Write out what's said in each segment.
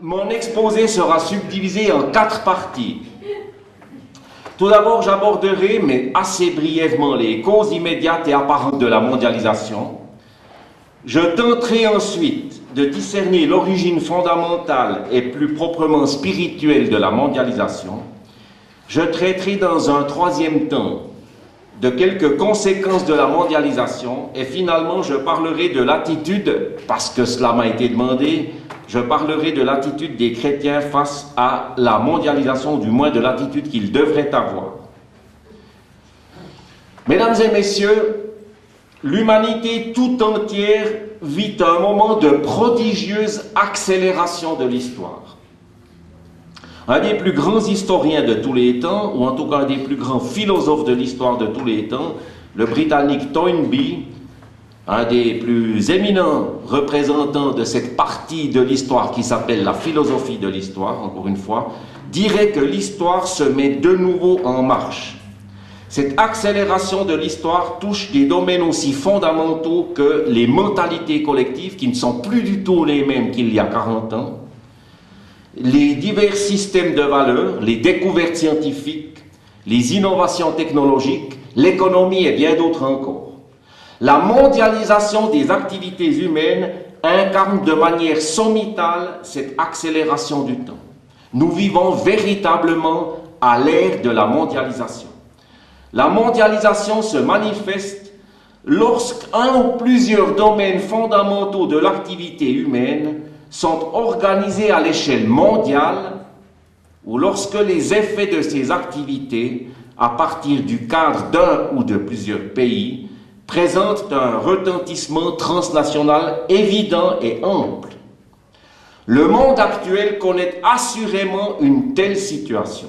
Mon exposé sera subdivisé en 4 parties. Tout d'abord, j'aborderai, mais assez brièvement, les causes immédiates et apparentes de la mondialisation. Je tenterai ensuite de discerner l'origine fondamentale et plus proprement spirituelle de la mondialisation. Je traiterai dans un troisième temps de quelques conséquences de la mondialisation et finalement je parlerai de l'attitude, parce que cela m'a été demandé, je parlerai de l'attitude des chrétiens face à la mondialisation, du moins de l'attitude qu'ils devraient avoir. Mesdames et messieurs, l'humanité tout entière vit un moment de prodigieuse accélération de l'histoire. Un des plus grands historiens de tous les temps, ou en tout cas un des plus grands philosophes de l'histoire de tous les temps, le Britannique Toynbee, un des plus éminents représentants de cette partie de l'histoire qui s'appelle la philosophie de l'histoire, encore une fois, dirait que l'histoire se met de nouveau en marche. Cette accélération de l'histoire touche des domaines aussi fondamentaux que les mentalités collectives, qui ne sont plus du tout les mêmes qu'il y a 40 ans, les divers systèmes de valeurs, les découvertes scientifiques, les innovations technologiques, l'économie et bien d'autres encore. La mondialisation des activités humaines incarne de manière sommitale cette accélération du temps. Nous vivons véritablement à l'ère de la mondialisation. La mondialisation se manifeste lorsqu'un ou plusieurs domaines fondamentaux de l'activité humaine sont organisés à l'échelle mondiale ou lorsque les effets de ces activités, à partir du cadre d'un ou de plusieurs pays, présentent un retentissement transnational évident et ample. Le monde actuel connaît assurément une telle situation.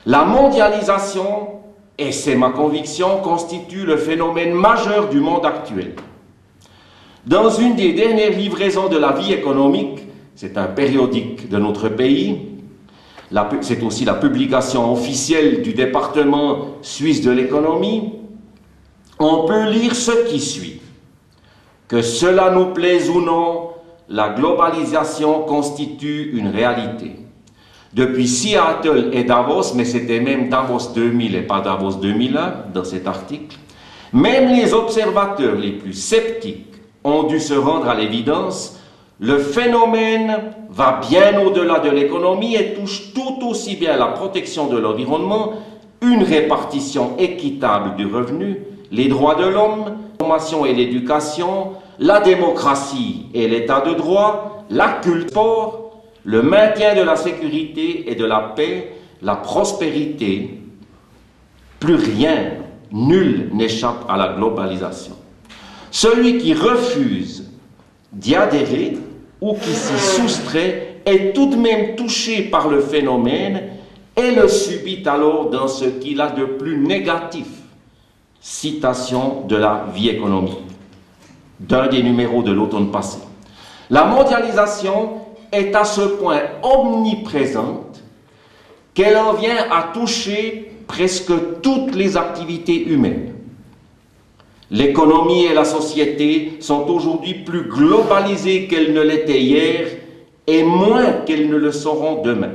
La mondialisation, et c'est ma conviction, constitue le phénomène majeur du monde actuel. Dans une des dernières livraisons de la vie économique, c'est un périodique de notre pays, c'est aussi la publication officielle du département suisse de l'économie, on peut lire ce qui suit. Que cela nous plaise ou non, la globalisation constitue une réalité. Depuis Seattle et Davos, mais c'était même Davos 2000 et pas Davos 2001 dans cet article, même les observateurs les plus sceptiques ont dû se rendre à l'évidence, le phénomène va bien au-delà de l'économie et touche tout aussi bien la protection de l'environnement, une répartition équitable du revenu, les droits de l'homme, la formation et l'éducation, la démocratie et l'état de droit, la culture, le maintien de la sécurité et de la paix, la prospérité. Plus rien, nul n'échappe à la globalisation. Celui qui refuse d'y adhérer ou qui s'y soustrait est tout de même touché par le phénomène et le subit alors dans ce qu'il a de plus négatif. Citation de la vie économique, d'un des numéros de l'automne passé. La mondialisation est à ce point omniprésente qu'elle en vient à toucher presque toutes les activités humaines. L'économie et la société sont aujourd'hui plus globalisées qu'elles ne l'étaient hier et moins qu'elles ne le seront demain.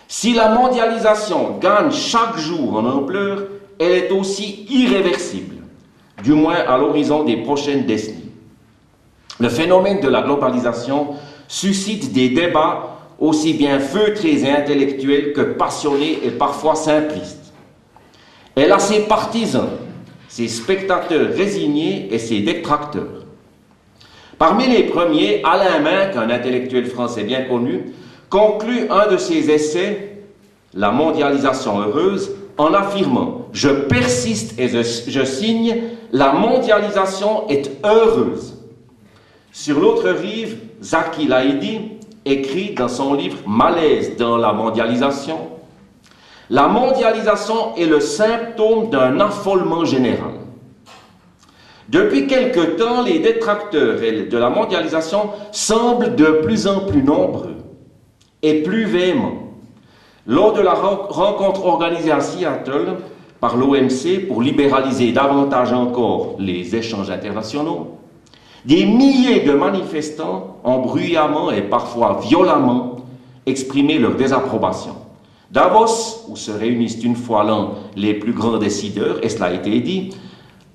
Si la mondialisation gagne chaque jour en ampleur, elle est aussi irréversible, du moins à l'horizon des prochaines décennies. Le phénomène de la globalisation suscite des débats aussi bien feutrés et intellectuels que passionnés et parfois simplistes. Elle a ses partisans, ses spectateurs résignés et ses détracteurs. Parmi les premiers, Alain Minc, un intellectuel français bien connu, conclut un de ses essais, La mondialisation heureuse, en affirmant « Je persiste et je signe, la mondialisation est heureuse ». Sur l'autre rive, Zaki Laïdi écrit dans son livre « Malaise dans la mondialisation » « La mondialisation est le symptôme d'un affolement général. Depuis quelque temps, les détracteurs de la mondialisation semblent de plus en plus nombreux et plus véhéments. Lors de la rencontre organisée à Seattle par l'OMC pour libéraliser davantage encore les échanges internationaux, Des milliers de manifestants ont bruyamment et parfois violemment exprimé leur désapprobation. Davos, où se réunissent une fois l'an les plus grands décideurs, et cela a été dit,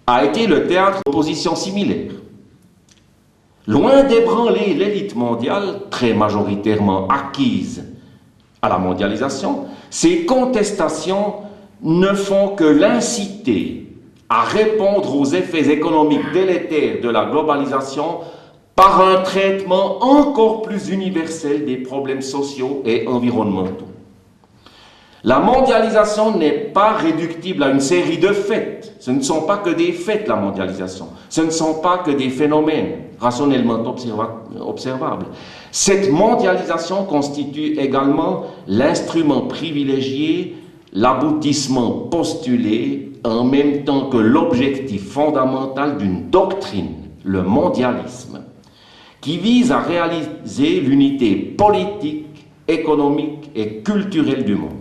a été le théâtre d'oppositions similaires. Loin d'ébranler l'élite mondiale, très majoritairement acquise à la mondialisation, ces contestations ne font que l'inciter à répondre aux effets économiques délétères de la globalisation par un traitement encore plus universel des problèmes sociaux et environnementaux. La mondialisation n'est pas réductible à une série de faits. Ce ne sont pas que des faits, la mondialisation. Ce ne sont pas que des phénomènes rationnellement observables. Cette mondialisation constitue également l'instrument privilégié, l'aboutissement postulé, en même temps que l'objectif fondamental d'une doctrine, le mondialisme, qui vise à réaliser l'unité politique, économique et culturelle du monde.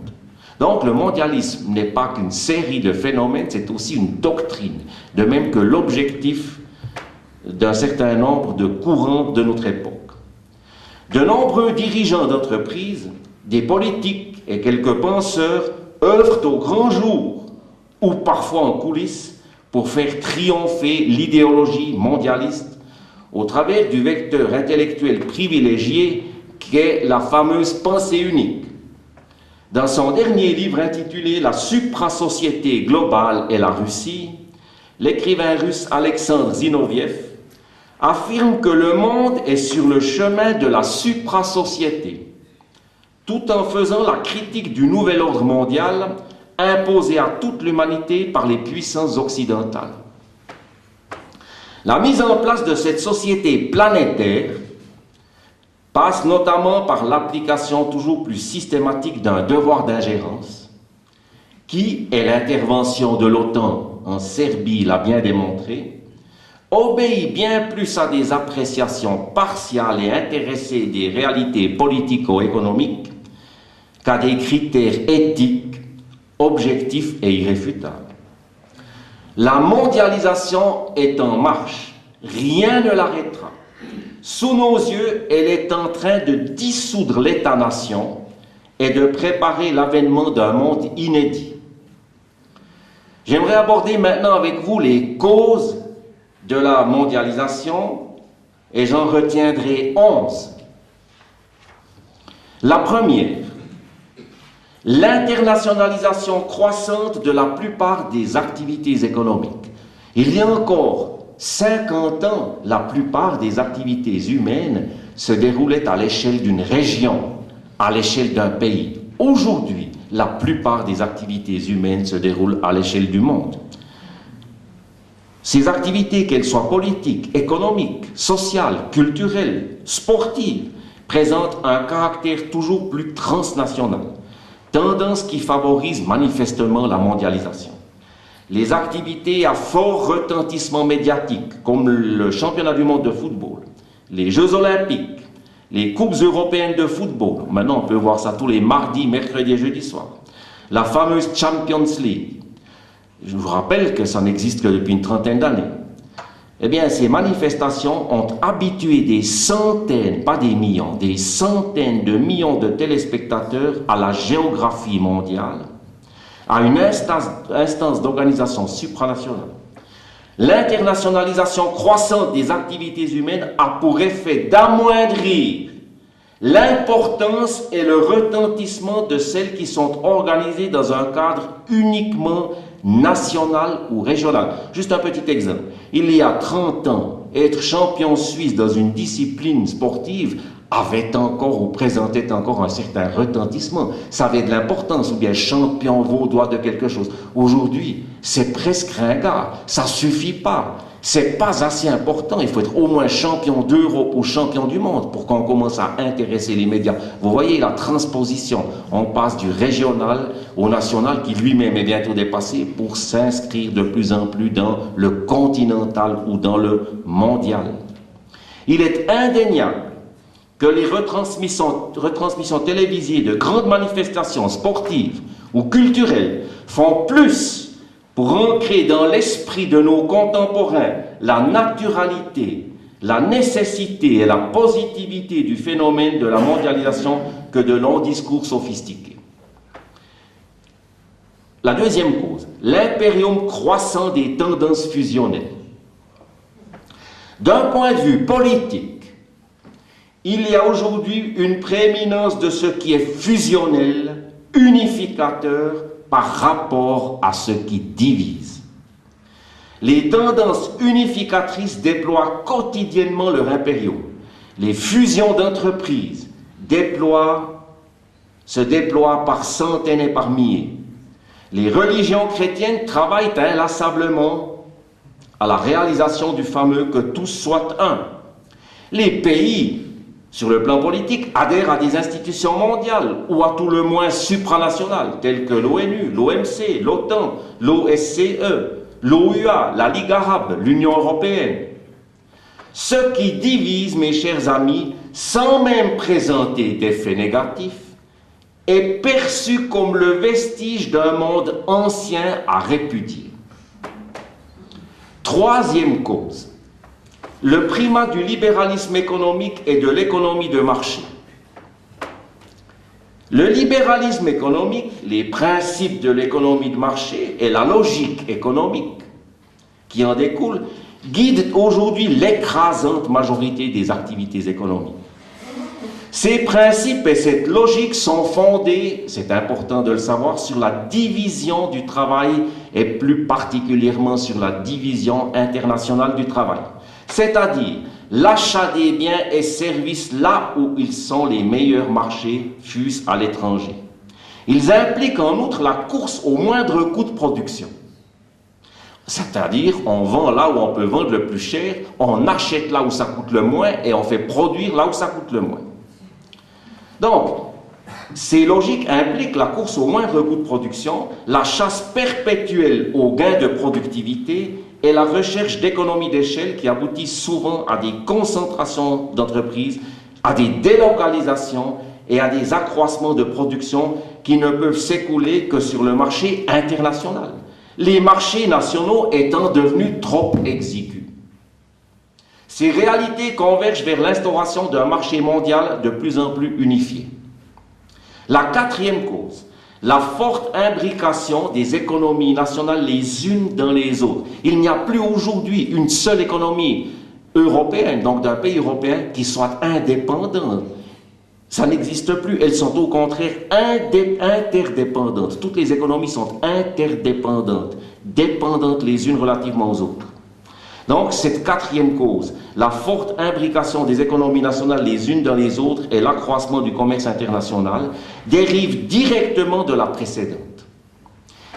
Donc le mondialisme n'est pas qu'une série de phénomènes, c'est aussi une doctrine, de même que l'objectif d'un certain nombre de courants de notre époque. De nombreux dirigeants d'entreprises, des politiques et quelques penseurs œuvrent au grand jour, ou parfois en coulisses, pour faire triompher l'idéologie mondialiste au travers du vecteur intellectuel privilégié qu'est la fameuse pensée unique. Dans son dernier livre intitulé « La suprasociété globale et la Russie », l'écrivain russe Alexandre Zinoviev affirme que le monde est sur le chemin de la suprasociété, tout en faisant la critique du nouvel ordre mondial imposé à toute l'humanité par les puissances occidentales. La mise en place de cette société planétaire passe notamment par l'application toujours plus systématique d'un devoir d'ingérence, qui, et l'intervention de l'OTAN en Serbie l'a bien démontré, obéit bien plus à des appréciations partiales et intéressées des réalités politico-économiques qu'à des critères éthiques, objectifs et irréfutables. La mondialisation est en marche, rien ne l'arrêtera. Sous nos yeux, elle est en train de dissoudre l'État-nation et de préparer l'avènement d'un monde inédit. J'aimerais aborder maintenant avec vous les causes de la mondialisation et j'en retiendrai 11. La première, l'internationalisation croissante de la plupart des activités économiques. Il y a encore 50 ans, la plupart des activités humaines se déroulaient à l'échelle d'une région, à l'échelle d'un pays. Aujourd'hui, la plupart des activités humaines se déroulent à l'échelle du monde. Ces activités, qu'elles soient politiques, économiques, sociales, culturelles, sportives, présentent un caractère toujours plus transnational, tendance qui favorise manifestement la mondialisation. Les activités à fort retentissement médiatique, comme le championnat du monde de football, les Jeux olympiques, les coupes européennes de football, maintenant on peut voir ça tous les mardis, mercredis et jeudis soirs, la fameuse Champions League, je vous rappelle que ça n'existe que depuis une trentaine d'années. Eh bien, ces manifestations ont habitué des centaines, pas des millions, des centaines de millions de téléspectateurs à la géographie mondiale, à une instance d'organisation supranationale. L'internationalisation croissante des activités humaines a pour effet d'amoindrir l'importance et le retentissement de celles qui sont organisées dans un cadre uniquement national ou régional. Juste un petit exemple. Il y a 30 ans, être champion suisse dans une discipline sportive avait encore ou présentait encore un certain retentissement. Ça avait de l'importance, ou bien champion vaudois de quelque chose. Aujourd'hui, c'est presque ringard. Ça suffit pas. C'est pas assez important. Il faut être au moins champion d'Europe ou champion du monde pour qu'on commence à intéresser les médias. Vous voyez la transposition. On passe du régional au national qui lui-même est bientôt dépassé pour s'inscrire de plus en plus dans le continental ou dans le mondial. Il est indéniable que les retransmissions télévisées de grandes manifestations sportives ou culturelles font plus pour ancrer dans l'esprit de nos contemporains la naturalité, la nécessité et la positivité du phénomène de la mondialisation que de longs discours sophistiqués. La deuxième cause, l'impérium croissant des tendances fusionnelles. D'un point de vue politique, il y a aujourd'hui une prééminence de ce qui est fusionnel, unificateur par rapport à ce qui divise. Les tendances unificatrices déploient quotidiennement leur impérium. Les fusions d'entreprises se déploient par centaines et par milliers. Les religions chrétiennes travaillent inlassablement à la réalisation du fameux « que tous soient un ». Les pays, sur le plan politique, adhèrent à des institutions mondiales ou à tout le moins supranationales, telles que l'ONU, l'OMC, l'OTAN, l'OSCE, l'OUA, la Ligue arabe, l'Union européenne. Ce qui divise, mes chers amis, sans même présenter d'effets négatifs, est perçu comme le vestige d'un monde ancien à répudier. Troisième cause, le primat du libéralisme économique et de l'économie de marché. Le libéralisme économique, les principes de l'économie de marché et la logique économique qui en découle guident aujourd'hui l'écrasante majorité des activités économiques. Ces principes et cette logique sont fondés, c'est important de le savoir, sur la division du travail et plus particulièrement sur la division internationale du travail. C'est-à-dire l'achat des biens et services là où ils sont les meilleurs marchés, fût-ce à l'étranger. Ils impliquent en outre la course au moindre coût de production. C'est-à-dire, on vend là où on peut vendre le plus cher, on achète là où ça coûte le moins et on fait produire là où ça coûte le moins. Donc, ces logiques impliquent la course au moindre coût de production, la chasse perpétuelle aux gains de productivité et la recherche d'économies d'échelle qui aboutissent souvent à des concentrations d'entreprises, à des délocalisations et à des accroissements de production qui ne peuvent s'écouler que sur le marché international, les marchés nationaux étant devenus trop exigus. Ces réalités convergent vers l'instauration d'un marché mondial de plus en plus unifié. La quatrième cause, la forte imbrication des économies nationales les unes dans les autres. Il n'y a plus aujourd'hui une seule économie européenne, donc d'un pays européen, qui soit indépendante. Ça n'existe plus. Elles sont au contraire interdépendantes. Toutes les économies sont interdépendantes, dépendantes les unes relativement aux autres. Donc, cette quatrième cause, la forte imbrication des économies nationales les unes dans les autres et l'accroissement du commerce international, dérive directement de la précédente.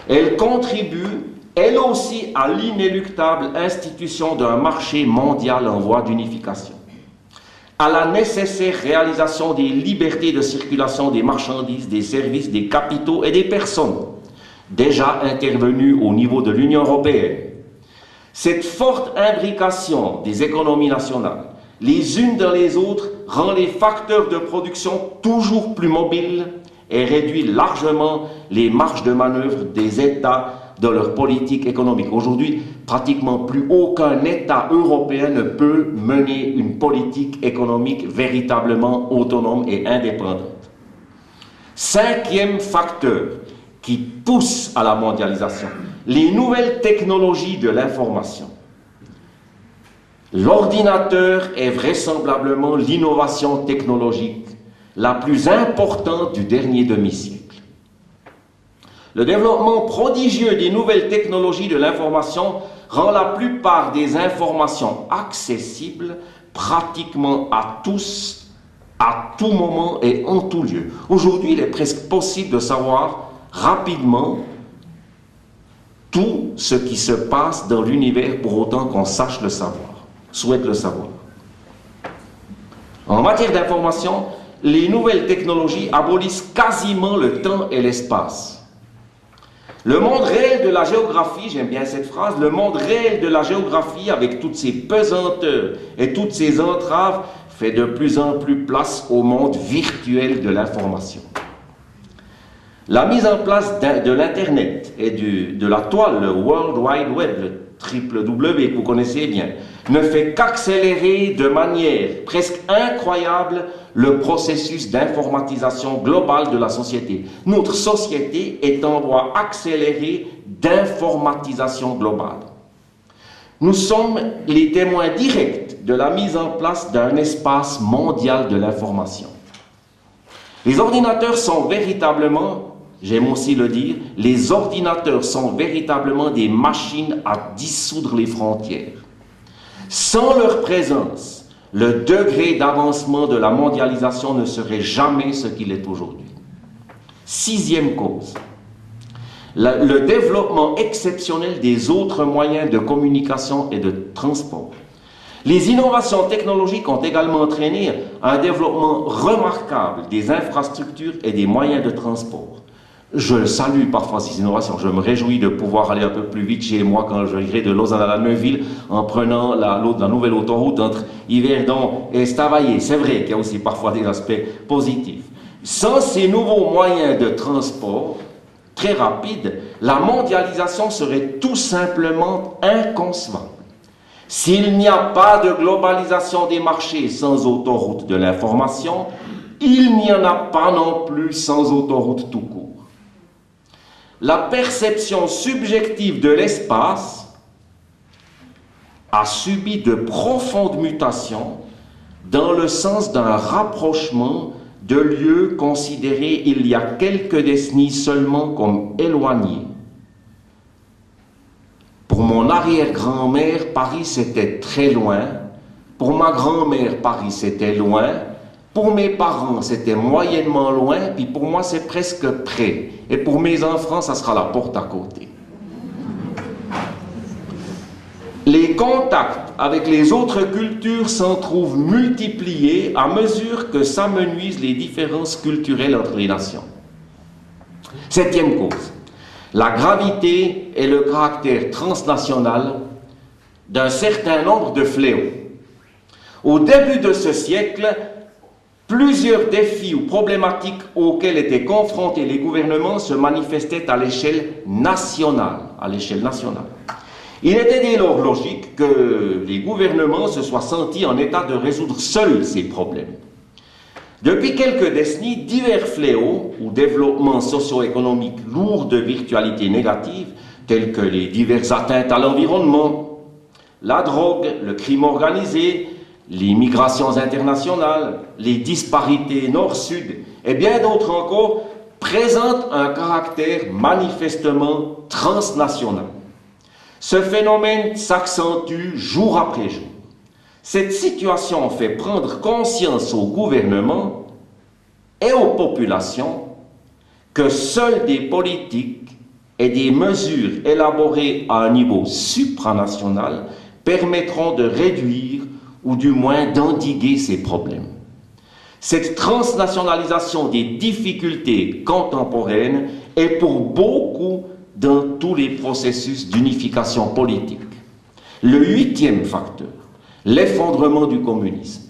Elle contribue, elle aussi, à l'inéluctable institution d'un marché mondial en voie d'unification, à la nécessaire réalisation des libertés de circulation des marchandises, des services, des capitaux et des personnes, déjà intervenues au niveau de l'Union européenne. Cette forte imbrication des économies nationales, les unes dans les autres, rend les facteurs de production toujours plus mobiles et réduit largement les marges de manœuvre des États dans leur politique économique. Aujourd'hui, pratiquement plus aucun État européen ne peut mener une politique économique véritablement autonome et indépendante. Cinquième facteur qui pousse à la mondialisation, les nouvelles technologies de l'information. L'ordinateur est vraisemblablement l'innovation technologique la plus importante du dernier demi-siècle. Le développement prodigieux des nouvelles technologies de l'information rend la plupart des informations accessibles pratiquement à tous, à tout moment et en tout lieu. Aujourd'hui, il est presque possible de savoir rapidement tout ce qui se passe dans l'univers pour autant qu'on sache le savoir, souhaite le savoir. En matière d'information, les nouvelles technologies abolissent quasiment le temps et l'espace. Le monde réel de la géographie, j'aime bien cette phrase, le monde réel de la géographie avec toutes ses pesanteurs et toutes ses entraves fait de plus en plus place au monde virtuel de l'information. La mise en place de l'Internet et de la toile, le World Wide Web, www, que vous connaissez bien, ne fait qu'accélérer de manière presque incroyable le processus d'informatisation globale de la société. Notre société est en voie accélérée d'informatisation globale. Nous sommes les témoins directs de la mise en place d'un espace mondial de l'information. Les ordinateurs sont véritablement, j'aime aussi le dire, les ordinateurs sont véritablement des machines à dissoudre les frontières. Sans leur présence, le degré d'avancement de la mondialisation ne serait jamais ce qu'il est aujourd'hui. Sixième cause, le développement exceptionnel des autres moyens de communication et de transport. Les innovations technologiques ont également entraîné un développement remarquable des infrastructures et des moyens de transport. Je salue parfois ces innovations. Je me réjouis de pouvoir aller un peu plus vite chez moi quand je irai de Lausanne à la Neuville en prenant la nouvelle autoroute entre Yverdon et Estavayer. C'est vrai qu'il y a aussi parfois des aspects positifs. Sans ces nouveaux moyens de transport très rapides, la mondialisation serait tout simplement inconcevable. S'il n'y a pas de globalisation des marchés sans autoroute de l'information, il n'y en a pas non plus sans autoroute tout court. La perception subjective de l'espace a subi de profondes mutations dans le sens d'un rapprochement de lieux considérés il y a quelques décennies seulement comme éloignés. Pour mon arrière-grand-mère, Paris c'était très loin. Pour ma grand-mère, Paris c'était loin. Pour mes parents, c'était moyennement loin. Puis pour moi, c'est presque près. Et pour mes enfants, ça sera la porte à côté. Les contacts avec les autres cultures s'en trouvent multipliés à mesure que s'amenuisent les différences culturelles entre les nations. Septième cause. La gravité et le caractère transnational d'un certain nombre de fléaux. Au début de ce siècle, plusieurs défis ou problématiques auxquels étaient confrontés les gouvernements se manifestaient à l'échelle nationale. Il était dès lors logique que les gouvernements se soient sentis en état de résoudre seuls ces problèmes. Depuis quelques décennies, divers fléaux ou développements socio-économiques lourds de virtualité négative, tels que les diverses atteintes à l'environnement, la drogue, le crime organisé, les migrations internationales, les disparités nord-sud et bien d'autres encore, présentent un caractère manifestement transnational. Ce phénomène s'accentue jour après jour. Cette situation fait prendre conscience au gouvernement et aux populations que seules des politiques et des mesures élaborées à un niveau supranational permettront de réduire ou du moins d'endiguer ces problèmes. Cette transnationalisation des difficultés contemporaines est pour beaucoup dans tous les processus d'unification politique. Le huitième facteur, l'effondrement du communisme.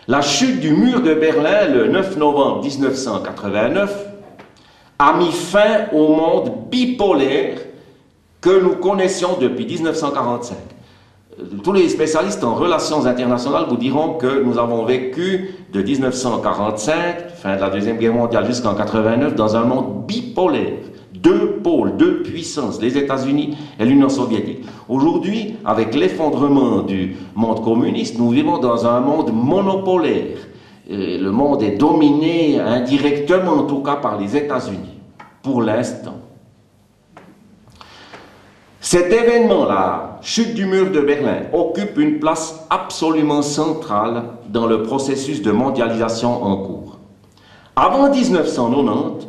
La chute du mur de Berlin le 9 novembre 1989 a mis fin au monde bipolaire que nous connaissions depuis 1945. Tous les spécialistes en relations internationales vous diront que nous avons vécu de 1945, fin de la Deuxième Guerre mondiale, jusqu'en 1989, dans un monde bipolaire. Deux pôles, deux puissances, les États-Unis et l'Union soviétique. Aujourd'hui, avec l'effondrement du monde communiste, nous vivons dans un monde monopolaire. Le monde est dominé indirectement, en tout cas, par les États-Unis, pour l'instant. Cet événement, la chute du mur de Berlin, occupe une place absolument centrale dans le processus de mondialisation en cours. Avant 1990,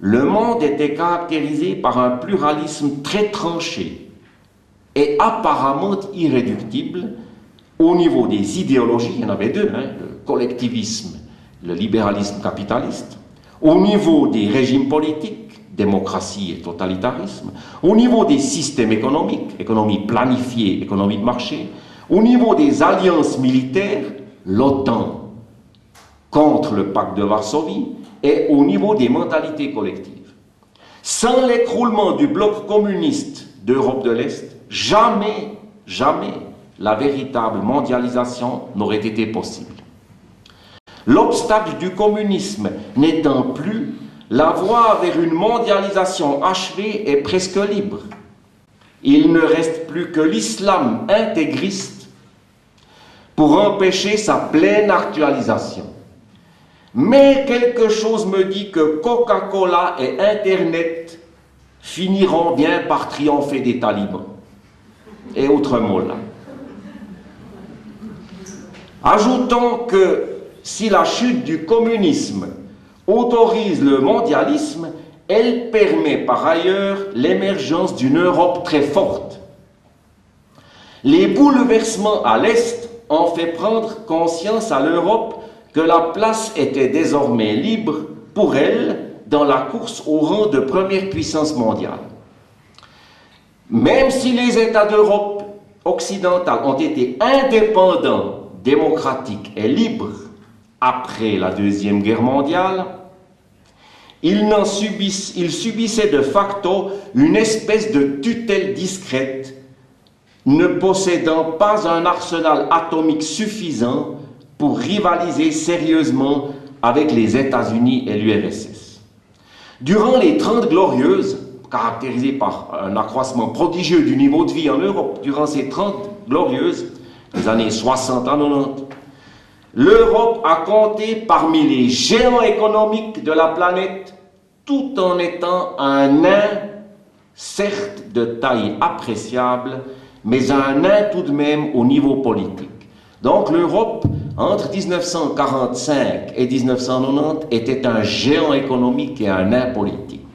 le monde était caractérisé par un pluralisme très tranché et apparemment irréductible au niveau des idéologies. Il y en avait deux, le collectivisme, le libéralisme capitaliste, au niveau des régimes politiques, démocratie et totalitarisme, au niveau des systèmes économiques, économie planifiée, économie de marché, au niveau des alliances militaires, l'OTAN contre le pacte de Varsovie, et au niveau des mentalités collectives. Sans l'écroulement du bloc communiste d'Europe de l'Est, jamais, jamais la véritable mondialisation n'aurait été possible. L'obstacle du communisme n'étant plus la voie vers une mondialisation achevée et presque libre. Il ne reste plus que l'islam intégriste pour empêcher sa pleine actualisation. Mais quelque chose me dit que Coca-Cola et Internet finiront bien par triompher des talibans. Et autre mot là. Ajoutons que si la chute du communisme autorise le mondialisme, elle permet par ailleurs l'émergence d'une Europe très forte. Les bouleversements à l'Est ont fait prendre conscience à l'Europe que la place était désormais libre pour elle dans la course au rang de première puissance mondiale. Même si les États d'Europe occidentale ont été indépendants, démocratiques et libres après la Deuxième Guerre mondiale, ils subissaient de facto une espèce de tutelle discrète, ne possédant pas un arsenal atomique suffisant pour rivaliser sérieusement avec les États-Unis et l'URSS. Durant les 30 Glorieuses, caractérisées par un accroissement prodigieux du niveau de vie en Europe, durant ces 30 Glorieuses, les années 60 à 90, l'Europe a compté parmi les géants économiques de la planète, tout en étant un nain, certes de taille appréciable, mais un nain tout de même au niveau politique. Donc l'Europe, entre 1945 et 1990, était un géant économique et un nain politique.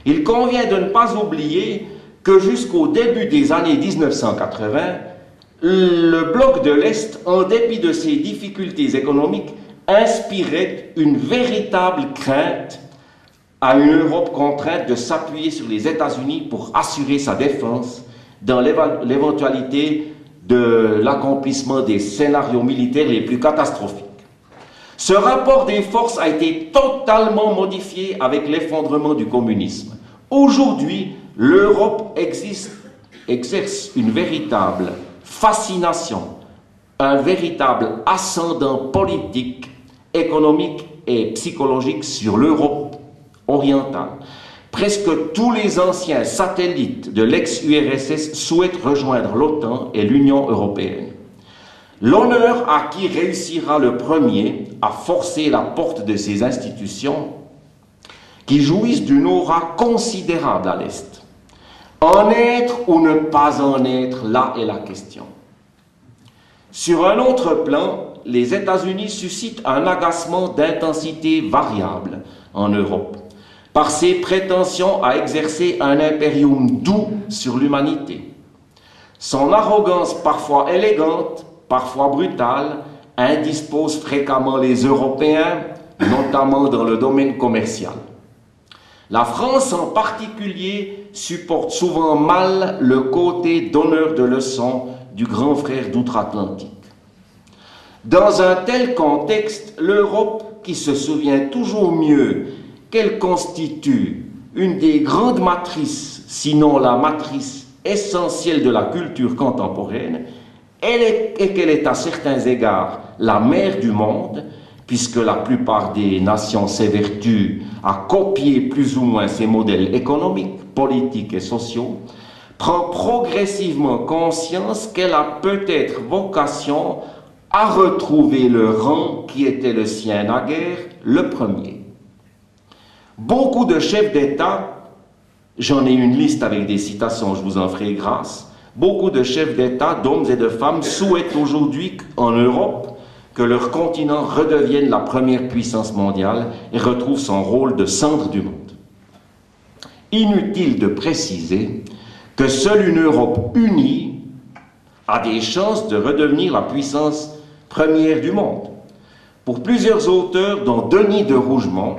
Il convient de ne pas oublier que jusqu'au début des années 1980, le bloc de l'Est, en dépit de ses difficultés économiques, inspirait une véritable crainte à une Europe contrainte de s'appuyer sur les États-Unis pour assurer sa défense dans l'éventualité de l'accomplissement des scénarios militaires les plus catastrophiques. Ce rapport des forces a été totalement modifié avec l'effondrement du communisme. Aujourd'hui, l'Europe exerce une véritable fascination, un véritable ascendant politique, économique et psychologique sur l'Europe orientale. Presque tous les anciens satellites de l'ex-URSS souhaitent rejoindre l'OTAN et l'Union européenne. L'honneur à qui réussira le premier à forcer la porte de ces institutions qui jouissent d'une aura considérable à l'Est. En être ou ne pas en être, là est la question. Sur un autre plan, les États-Unis suscitent un agacement d'intensité variable en Europe, par ses prétentions à exercer un impérium doux sur l'humanité. Son arrogance parfois élégante, parfois brutale, indispose fréquemment les Européens, notamment dans le domaine commercial. La France en particulier supporte souvent mal le côté donneur de leçons du grand frère d'outre-Atlantique. Dans un tel contexte, l'Europe, qui se souvient toujours mieux qu'elle constitue une des grandes matrices, sinon la matrice essentielle de la culture contemporaine, et qu'elle est à certains égards la mère du monde, puisque la plupart des nations s'évertuent à copier plus ou moins ses modèles économiques, politiques et sociaux, prend progressivement conscience qu'elle a peut-être vocation à retrouver le rang qui était le sien naguère, le premier. Beaucoup de chefs d'État, j'en ai une liste avec des citations, je vous en ferai grâce, beaucoup de chefs d'État, d'hommes et de femmes, souhaitent aujourd'hui en Europe que leur continent redevienne la première puissance mondiale et retrouve son rôle de centre du monde. Inutile de préciser que seule une Europe unie a des chances de redevenir la puissance première du monde. Pour plusieurs auteurs, dont Denis de Rougemont,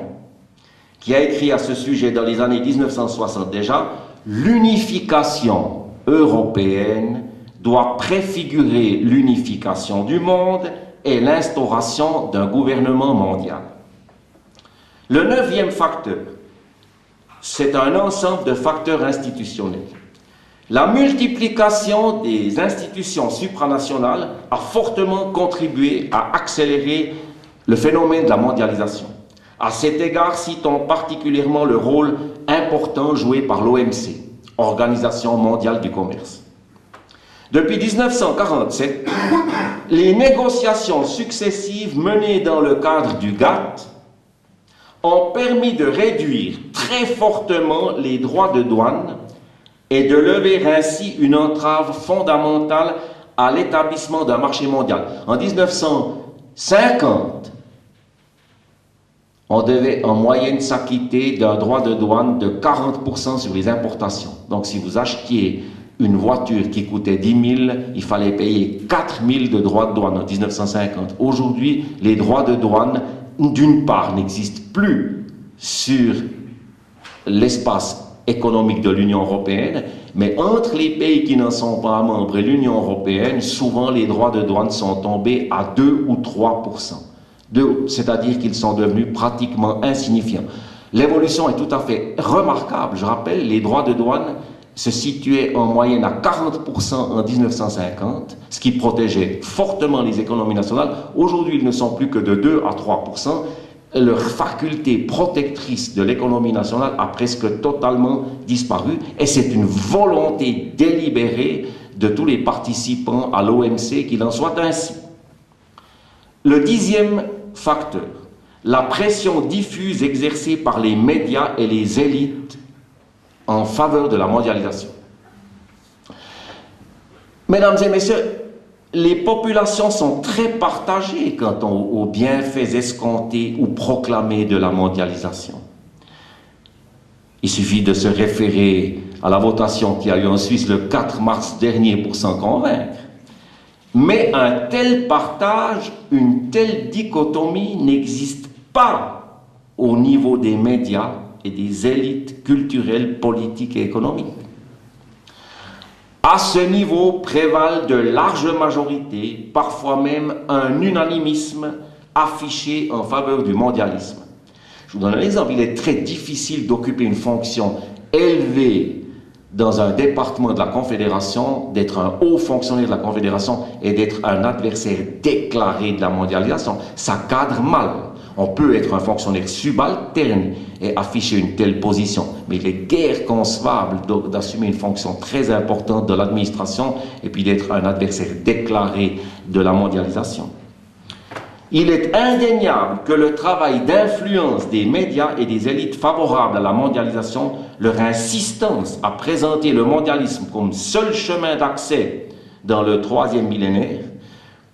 qui a écrit à ce sujet dans les années 1960 déjà, l'unification européenne doit préfigurer l'unification du monde et l'instauration d'un gouvernement mondial. Le 9e facteur, c'est un ensemble de facteurs institutionnels. La multiplication des institutions supranationales a fortement contribué à accélérer le phénomène de la mondialisation. À cet égard, citons particulièrement le rôle important joué par l'OMC, Organisation mondiale du commerce. Depuis 1947, les négociations successives menées dans le cadre du GATT ont permis de réduire très fortement les droits de douane et de lever ainsi une entrave fondamentale à l'établissement d'un marché mondial. En 1950, on devait en moyenne s'acquitter d'un droit de douane de 40% sur les importations. Donc si vous achetiez une voiture qui coûtait 10 000, il fallait payer 4 000 de droits de douane en 1950. Aujourd'hui, les droits de douane, d'une part, n'existent plus sur l'espace économique de l'Union européenne, mais entre les pays qui n'en sont pas membres et l'Union européenne, souvent les droits de douane sont tombés à 2 ou 3%. C'est-à-dire qu'ils sont devenus pratiquement insignifiants. L'évolution est tout à fait remarquable. Je rappelle, les droits de douane se situaient en moyenne à 40% en 1950, ce qui protégeait fortement les économies nationales. Aujourd'hui, ils ne sont plus que de 2 à 3%. Leur faculté protectrice de l'économie nationale a presque totalement disparu, et c'est une volonté délibérée de tous les participants à l'OMC qu'il en soit ainsi. Le 10e facteur, la pression diffuse exercée par les médias et les élites en faveur de la mondialisation. Mesdames et messieurs, les populations sont très partagées quant aux bienfaits escomptés ou proclamés de la mondialisation. Il suffit de se référer à la votation qui a eu en Suisse le 4 mars dernier pour s'en convaincre. Mais un tel partage, une telle dichotomie n'existe pas au niveau des médias et des élites culturelles, politiques et économiques. À ce niveau prévalent de larges majorités, parfois même un unanimisme affiché en faveur du mondialisme. Je vous donne un exemple, il est très difficile d'occuper une fonction élevée dans un département de la Confédération, d'être un haut fonctionnaire de la Confédération et d'être un adversaire déclaré de la mondialisation. Ça cadre mal. On peut être un fonctionnaire subalterne et afficher une telle position, mais il est guère concevable d'assumer une fonction très importante de l'administration et puis d'être un adversaire déclaré de la mondialisation. Il est indéniable que le travail d'influence des médias et des élites favorables à la mondialisation, leur insistance à présenter le mondialisme comme seul chemin d'accès dans le 3e millénaire,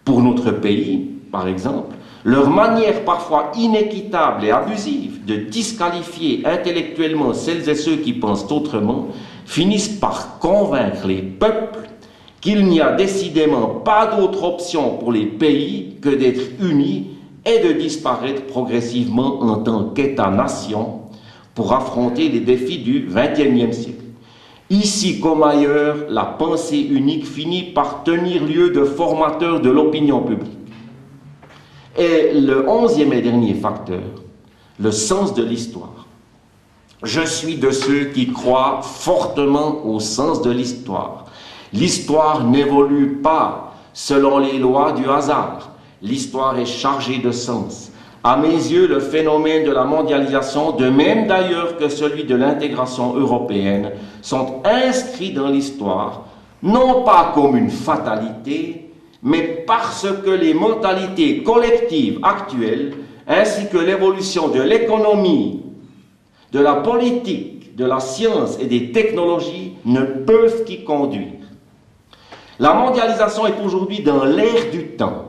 pour notre pays, par exemple, leur manière parfois inéquitable et abusive de disqualifier intellectuellement celles et ceux qui pensent autrement, finissent par convaincre les peuples qu'il n'y a décidément pas d'autre option pour les pays que d'être unis et de disparaître progressivement en tant qu'État-nation pour affronter les défis du XXe siècle. Ici comme ailleurs, la pensée unique finit par tenir lieu de formateur de l'opinion publique. Et le 11e et dernier facteur, le sens de l'histoire. Je suis de ceux qui croient fortement au sens de l'histoire. L'histoire n'évolue pas selon les lois du hasard. L'histoire est chargée de sens. À mes yeux, le phénomène de la mondialisation, de même d'ailleurs que celui de l'intégration européenne, sont inscrits dans l'histoire, non pas comme une fatalité, mais parce que les mentalités collectives actuelles, ainsi que l'évolution de l'économie, de la politique, de la science et des technologies ne peuvent qu'y conduire. La mondialisation est aujourd'hui dans l'air du temps,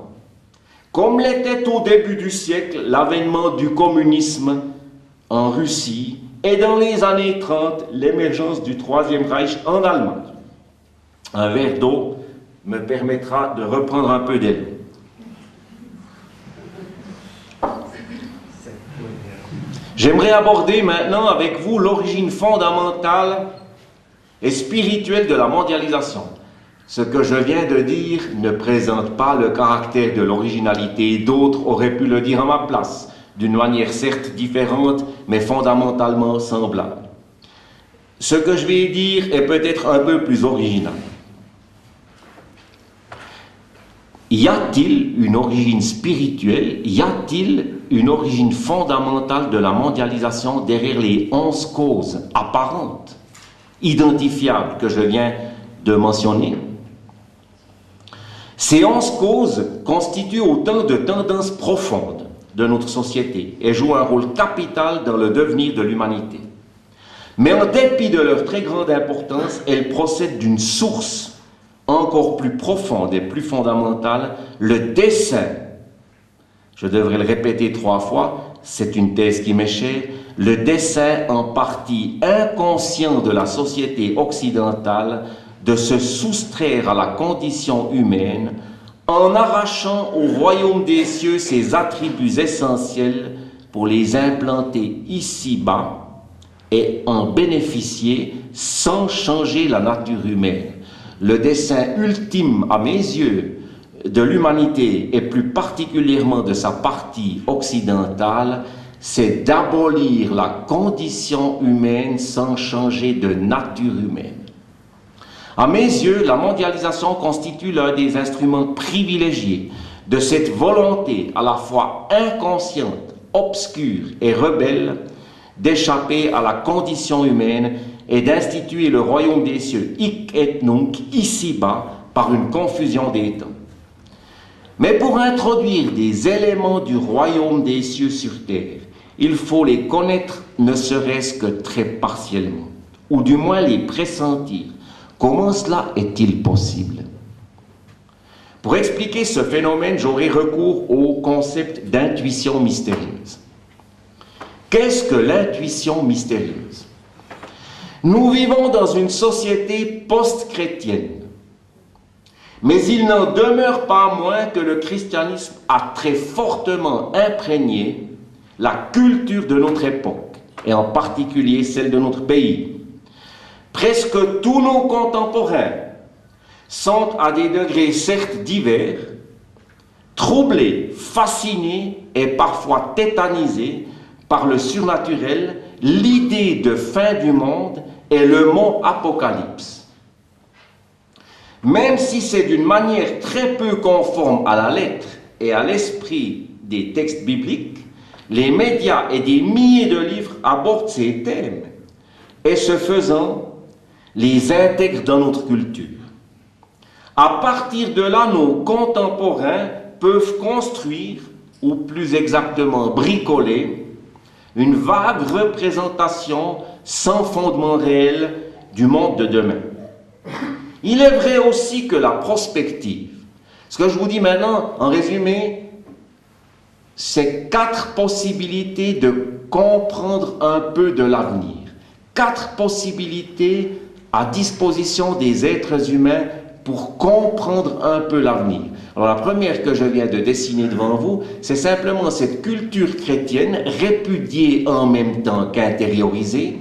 comme l'était au début du siècle l'avènement du communisme en Russie et dans les années 30 l'émergence du Troisième Reich en Allemagne. Un verre d'eau me permettra de reprendre un peu d'élan. J'aimerais aborder maintenant avec vous l'origine fondamentale et spirituelle de la mondialisation. Ce que je viens de dire ne présente pas le caractère de l'originalité, d'autres auraient pu le dire à ma place, d'une manière certes différente, mais fondamentalement semblable. ce que je vais dire est peut-être un peu plus original. Y a-t-il une origine spirituelle, y a-t-il une origine fondamentale de la mondialisation derrière les 11 causes apparentes, identifiables que je viens de mentionner? Ces 11 causes constituent autant de tendances profondes de notre société et jouent un rôle capital dans le devenir de l'humanité. Mais en dépit de leur très grande importance, elles procèdent d'une source encore plus profonde et plus fondamentale, le dessein. Je devrais le répéter 3 fois, c'est une thèse qui m'est chère, le dessein en partie inconscient de la société occidentale de se soustraire à la condition humaine en arrachant au royaume des cieux ses attributs essentiels pour les implanter ici-bas et en bénéficier sans changer la nature humaine. Le dessein ultime, à mes yeux, de l'humanité et plus particulièrement de sa partie occidentale, c'est d'abolir la condition humaine sans changer de nature humaine. À mes yeux, la mondialisation constitue l'un des instruments privilégiés de cette volonté à la fois inconsciente, obscure et rebelle d'échapper à la condition humaine et d'instituer le royaume des cieux, hic et nunc, ici-bas, par une confusion des temps. Mais pour introduire des éléments du royaume des cieux sur terre, il faut les connaître ne serait-ce que très partiellement, ou du moins les pressentir. Comment cela est-il possible? Pour expliquer ce phénomène, j'aurai recours au concept d'intuition mystérieuse. Qu'est-ce que l'intuition mystérieuse? Nous vivons dans une société post-chrétienne, mais il n'en demeure pas moins que le christianisme a très fortement imprégné la culture de notre époque, et en particulier celle de notre pays. Presque tous nos contemporains sont à des degrés certes divers, troublés, fascinés et parfois tétanisés par le surnaturel, l'idée de fin du monde et le mot apocalypse. Même si c'est d'une manière très peu conforme à la lettre et à l'esprit des textes bibliques, les médias et des milliers de livres abordent ces thèmes et ce faisant, les intègrent dans notre culture. À partir de là, nos contemporains peuvent construire, ou plus exactement bricoler, une vague représentation sans fondement réel du monde de demain. Il est vrai aussi que la prospective, ce que je vous dis maintenant, en résumé, c'est 4 possibilités de comprendre un peu de l'avenir. 4 possibilités à disposition des êtres humains pour comprendre un peu l'avenir. Alors la première que je viens de dessiner devant vous, c'est simplement cette culture chrétienne répudiée en même temps qu'intériorisée,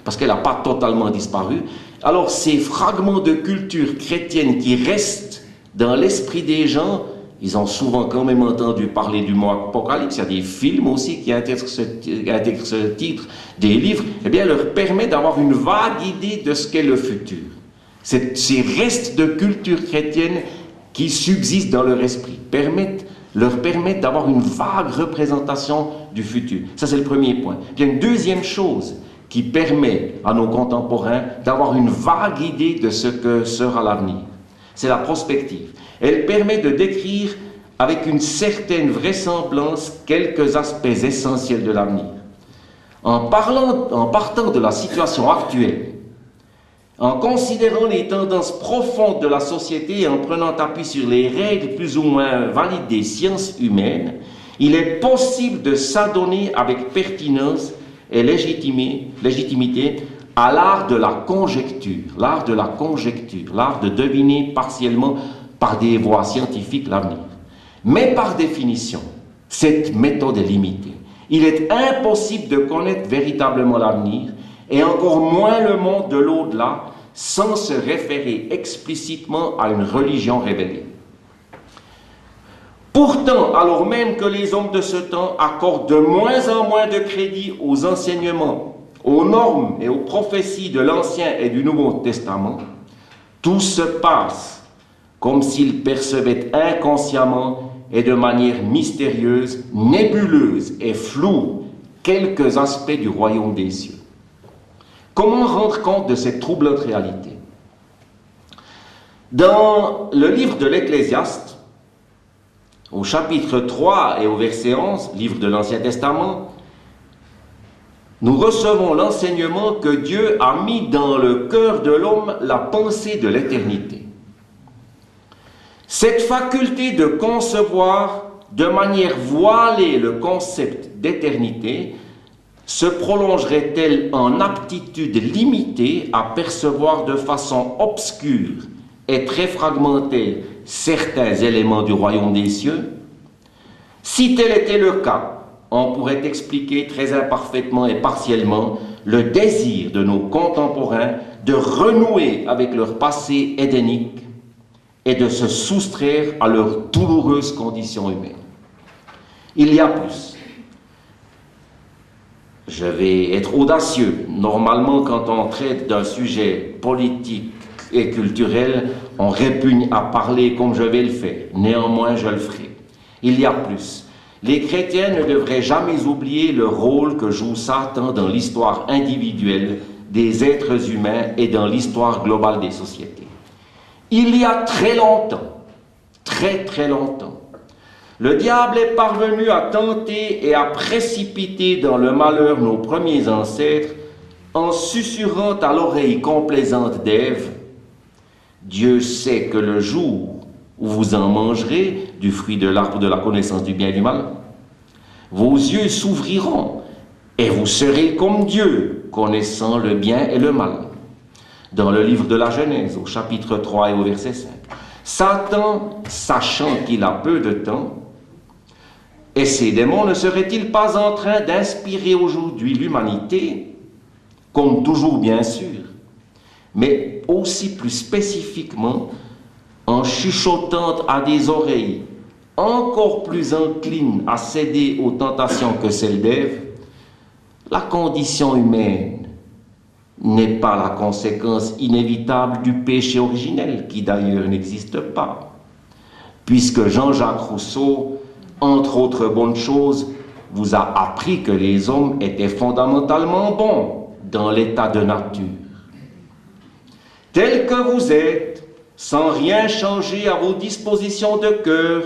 parce qu'elle n'a pas totalement disparu. Alors ces fragments de culture chrétienne qui restent dans l'esprit des gens, ils ont souvent quand même entendu parler du mot apocalypse, il y a des films aussi qui intègrent ce titre, des livres, eh bien leur permet d'avoir une vague idée de ce qu'est le futur. Ces restes de culture chrétienne qui subsistent dans leur esprit leur permettent d'avoir une vague représentation du futur. Ça, c'est le premier point. Il y a une deuxième chose qui permet à nos contemporains d'avoir une vague idée de ce que sera l'avenir. C'est la prospective. Elle permet de décrire avec une certaine vraisemblance quelques aspects essentiels de l'avenir. En partant de la situation actuelle, en considérant les tendances profondes de la société et en prenant appui sur les règles plus ou moins valides des sciences humaines, il est possible de s'adonner avec pertinence et légitimité à l'art de la conjecture, l'art de deviner partiellement par des voies scientifiques l'avenir. Mais par définition, cette méthode est limitée. Il est impossible de connaître véritablement l'avenir, et encore moins le monde de l'au-delà, sans se référer explicitement à une religion révélée. Pourtant, alors même que les hommes de ce temps accordent de moins en moins de crédit aux enseignements, aux normes et aux prophéties de l'Ancien et du Nouveau Testament, tout se passe comme s'il percevait inconsciemment et de manière mystérieuse, nébuleuse et floue quelques aspects du royaume des cieux. Comment rendre compte de cette troublante réalité? Dans le livre de l'Ecclésiaste, au chapitre 3 et au verset 11, livre de l'Ancien Testament, nous recevons l'enseignement que Dieu a mis dans le cœur de l'homme la pensée de l'éternité. Cette faculté de concevoir de manière voilée le concept d'éternité se prolongerait-elle en aptitude limitée à percevoir de façon obscure et très fragmentée certains éléments du royaume des cieux? Si tel était le cas, on pourrait expliquer très imparfaitement et partiellement le désir de nos contemporains de renouer avec leur passé édénique et de se soustraire à leur douloureuse condition humaine. Il y a plus. Je vais être audacieux. Normalement, quand on traite d'un sujet politique et culturel, on répugne à parler comme je vais le faire. Néanmoins, je le ferai. Il y a plus. Les chrétiens ne devraient jamais oublier le rôle que joue Satan dans l'histoire individuelle des êtres humains et dans l'histoire globale des sociétés. Il y a très longtemps, très longtemps, le diable est parvenu à tenter et à précipiter dans le malheur nos premiers ancêtres en susurrant à l'oreille complaisante d'Ève: Dieu sait que le jour où vous en mangerez du fruit de l'arbre de la connaissance du bien et du mal, vos yeux s'ouvriront et vous serez comme Dieu, connaissant le bien et le mal. Dans le livre de la Genèse, au chapitre 3 et au verset 5. Satan, sachant qu'il a peu de temps, et ses démons ne seraient-ils pas en train d'inspirer aujourd'hui l'humanité, comme toujours bien sûr, mais aussi plus spécifiquement en chuchotant à des oreilles encore plus inclines à céder aux tentations que celles d'Ève, la condition humaine n'est pas la conséquence inévitable du péché originel, qui d'ailleurs n'existe pas, puisque Jean-Jacques Rousseau, entre autres bonnes choses, vous a appris que les hommes étaient fondamentalement bons dans l'état de nature. Tels que vous êtes, sans rien changer à vos dispositions de cœur,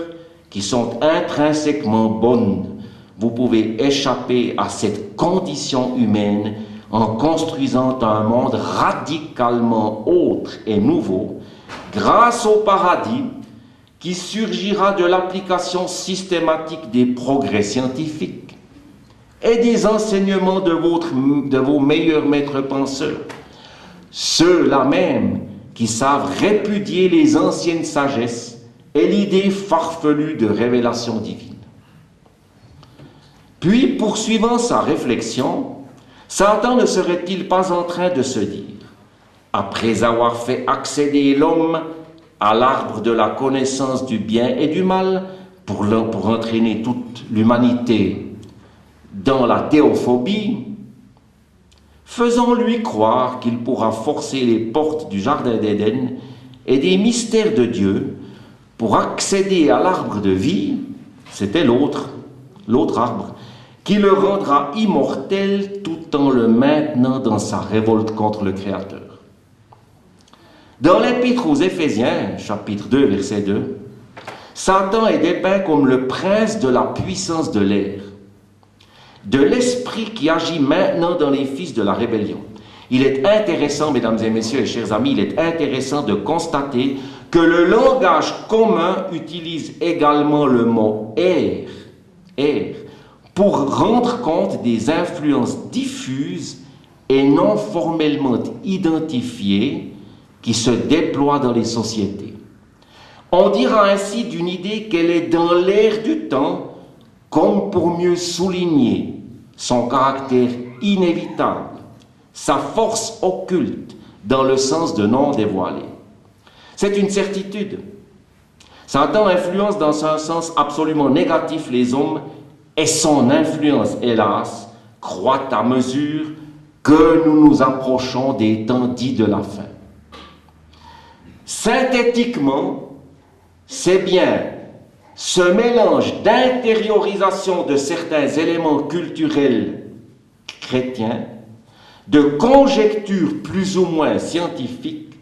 qui sont intrinsèquement bonnes, vous pouvez échapper à cette condition humaine en construisant un monde radicalement autre et nouveau, grâce au paradis qui surgira de l'application systématique des progrès scientifiques et des enseignements de vos meilleurs maîtres penseurs, ceux-là même qui savent répudier les anciennes sagesses et l'idée farfelue de révélation divine. Puis, poursuivant sa réflexion, Satan ne serait-il pas en train de se dire, après avoir fait accéder l'homme à l'arbre de la connaissance du bien et du mal, pour entraîner toute l'humanité dans la théophobie, faisons-lui croire qu'il pourra forcer les portes du jardin d'Éden et des mystères de Dieu pour accéder à l'arbre de vie, c'était l'autre arbre, qui le rendra immortel tout en le maintenant dans sa révolte contre le Créateur. Dans l'Épître aux Éphésiens, chapitre 2, verset 2, Satan est dépeint comme le prince de la puissance de l'air, de l'esprit qui agit maintenant dans les fils de la rébellion. Il est intéressant, mesdames et messieurs et chers amis, il est intéressant de constater que le langage commun utilise également le mot air, pour rendre compte des influences diffuses et non formellement identifiées qui se déploient dans les sociétés. On dira ainsi d'une idée qu'elle est dans l'air du temps, comme pour mieux souligner son caractère inévitable, sa force occulte dans le sens de non dévoilé. C'est une certitude. Satan influence dans un sens absolument négatif les hommes et son influence, hélas, croît à mesure que nous nous approchons des temps dits de la fin. Synthétiquement, c'est bien ce mélange d'intériorisation de certains éléments culturels chrétiens, de conjectures plus ou moins scientifiques,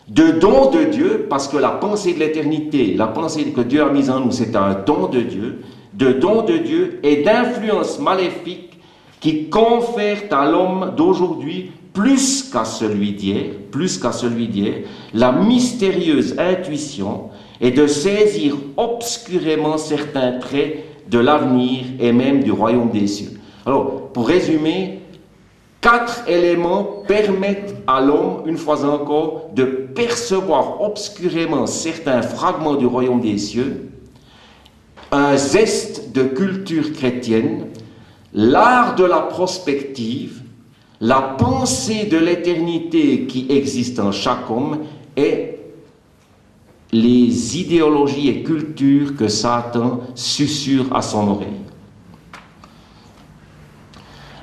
de dons de Dieu, parce que la pensée de l'éternité, la pensée que Dieu a mise en nous, c'est un don de Dieu, de dons de Dieu et d'influences maléfiques qui confèrent à l'homme d'aujourd'hui, plus qu'à celui d'hier, la mystérieuse intuition et de saisir obscurément certains traits de l'avenir et même du royaume des cieux. Alors, pour résumer, 4 éléments permettent à l'homme, une fois encore, de percevoir obscurément certains fragments du royaume des cieux, un zeste de culture chrétienne, l'art de la prospective, la pensée de l'éternité qui existe en chaque homme et les idéologies et cultures que Satan susurre à son oreille.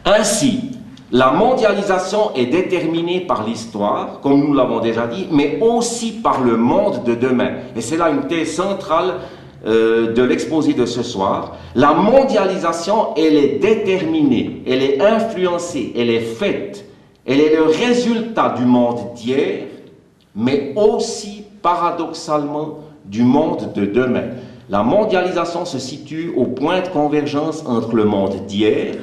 Ainsi, la mondialisation est déterminée par l'histoire, comme nous l'avons déjà dit, mais aussi par le monde de demain. Et c'est là une thèse centrale de l'exposé de ce soir. La mondialisation, elle est déterminée, elle est influencée, elle est faite, elle est le résultat du monde d'hier, mais aussi, paradoxalement, du monde de demain. La mondialisation se situe au point de convergence entre le monde d'hier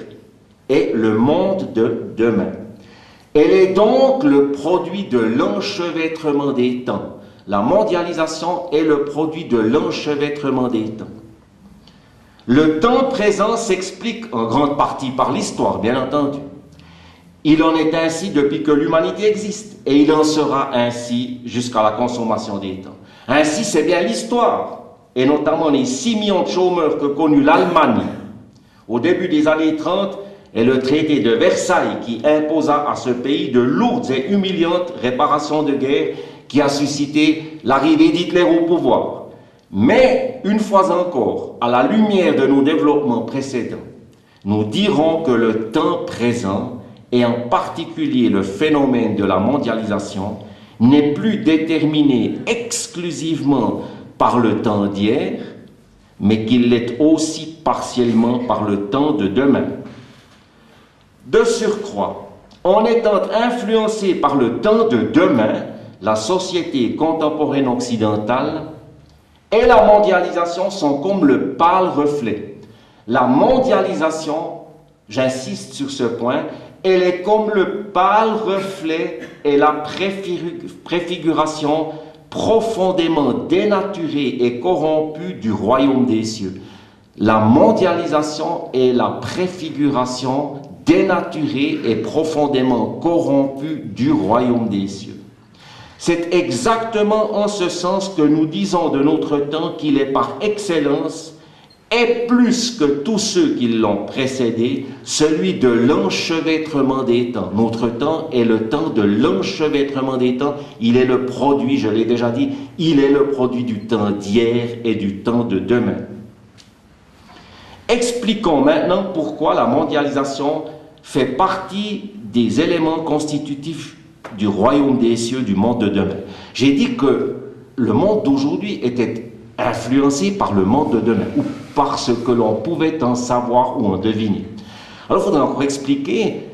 et le monde de demain. Elle est donc le produit de l'enchevêtrement des temps. La mondialisation est le produit de l'enchevêtrement des temps. Le temps présent s'explique en grande partie par l'histoire, bien entendu. Il en est ainsi depuis que l'humanité existe, et il en sera ainsi jusqu'à la consommation des temps. Ainsi, c'est bien l'histoire, et notamment les 6 millions de chômeurs que connut l'Allemagne au début des années 30, et le traité de Versailles qui imposa à ce pays de lourdes et humiliantes réparations de guerre qui a suscité l'arrivée d'Hitler au pouvoir. Mais, une fois encore, à la lumière de nos développements précédents, nous dirons que le temps présent, et en particulier le phénomène de la mondialisation, n'est plus déterminé exclusivement par le temps d'hier, mais qu'il l'est aussi partiellement par le temps de demain. De surcroît, en étant influencé par le temps de demain, la société contemporaine occidentale et la mondialisation sont comme le pâle reflet. La mondialisation, j'insiste sur ce point, elle est comme le pâle reflet et la préfiguration profondément dénaturée et corrompue du royaume des cieux. La mondialisation est la préfiguration dénaturée et profondément corrompue du royaume des cieux. C'est exactement en ce sens que nous disons de notre temps qu'il est par excellence, et plus que tous ceux qui l'ont précédé, celui de l'enchevêtrement des temps. Notre temps est le temps de l'enchevêtrement des temps. Il est le produit, je l'ai déjà dit, il est le produit du temps d'hier et du temps de demain. Expliquons maintenant pourquoi la mondialisation fait partie des éléments constitutifs du royaume des cieux, du monde de demain. J'ai dit que le monde d'aujourd'hui était influencé par le monde de demain, ou par ce que l'on pouvait en savoir ou en deviner. Alors il faudrait encore expliquer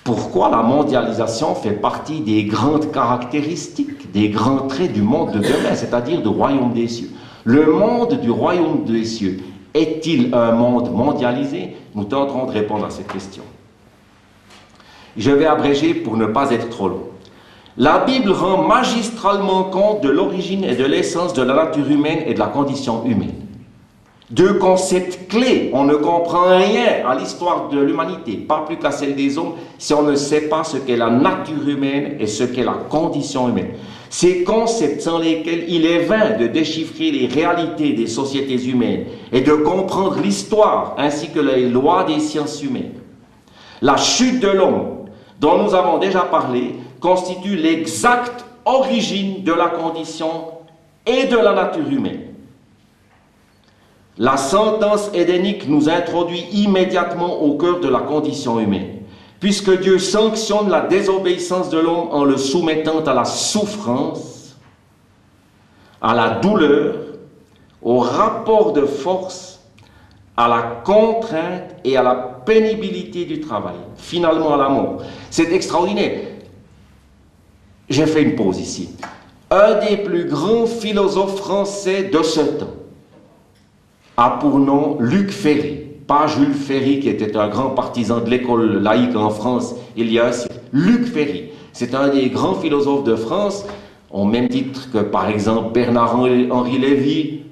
pourquoi la mondialisation fait partie des grandes caractéristiques, des grands traits du monde de demain, c'est-à-dire du royaume des cieux. Le monde du royaume des cieux est-il un monde mondialisé? Nous tenterons de répondre à cette question. Je vais abréger pour ne pas être trop long. La Bible rend magistralement compte de l'origine et de l'essence de la nature humaine et de la condition humaine. 2 concepts clés. On ne comprend rien à l'histoire de l'humanité, pas plus qu'à celle des hommes, si on ne sait pas ce qu'est la nature humaine et ce qu'est la condition humaine. Ces concepts sans lesquels il est vain de déchiffrer les réalités des sociétés humaines et de comprendre l'histoire ainsi que les lois des sciences humaines. La chute de l'homme, dont nous avons déjà parlé, constitue l'exacte origine de la condition et de la nature humaine. La sentence édénique nous introduit immédiatement au cœur de la condition humaine, puisque Dieu sanctionne la désobéissance de l'homme en le soumettant à la souffrance, à la douleur, au rapport de force, à la contrainte et à la pénibilité du travail, finalement à la mort. C'est extraordinaire. J'ai fait une pause ici. Un des plus grands philosophes français de ce temps a pour nom Luc Ferry. Pas Jules Ferry, qui était un grand partisan de l'école laïque en France il y a un siècle. Luc Ferry, c'est un des grands philosophes de France, au même titre que par exemple Bernard-Henri Lévy,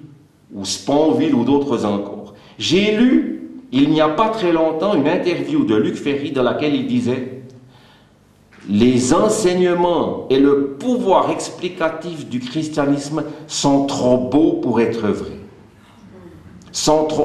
ou Sponville, ou d'autres encore. J'ai lu, il n'y a pas très longtemps, une interview de Luc Ferry dans laquelle il disait « Les enseignements et le pouvoir explicatif du christianisme sont trop beaux pour être vrais. »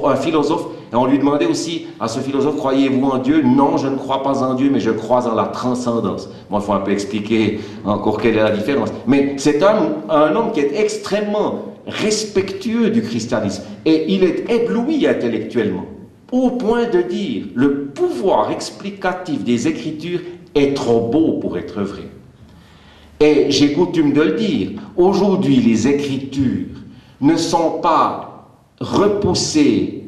Un philosophe, et on lui demandait aussi à ce philosophe, croyez-vous en Dieu? Non, je ne crois pas en Dieu, mais je crois en la transcendance. Bon, il faut un peu expliquer encore quelle est la différence. Mais c'est un homme qui est extrêmement respectueux du christianisme, et il est ébloui intellectuellement, au point de dire, le pouvoir explicatif des Écritures est trop beau pour être vrai. Et j'ai coutume de le dire, aujourd'hui les Écritures ne sont pas repoussé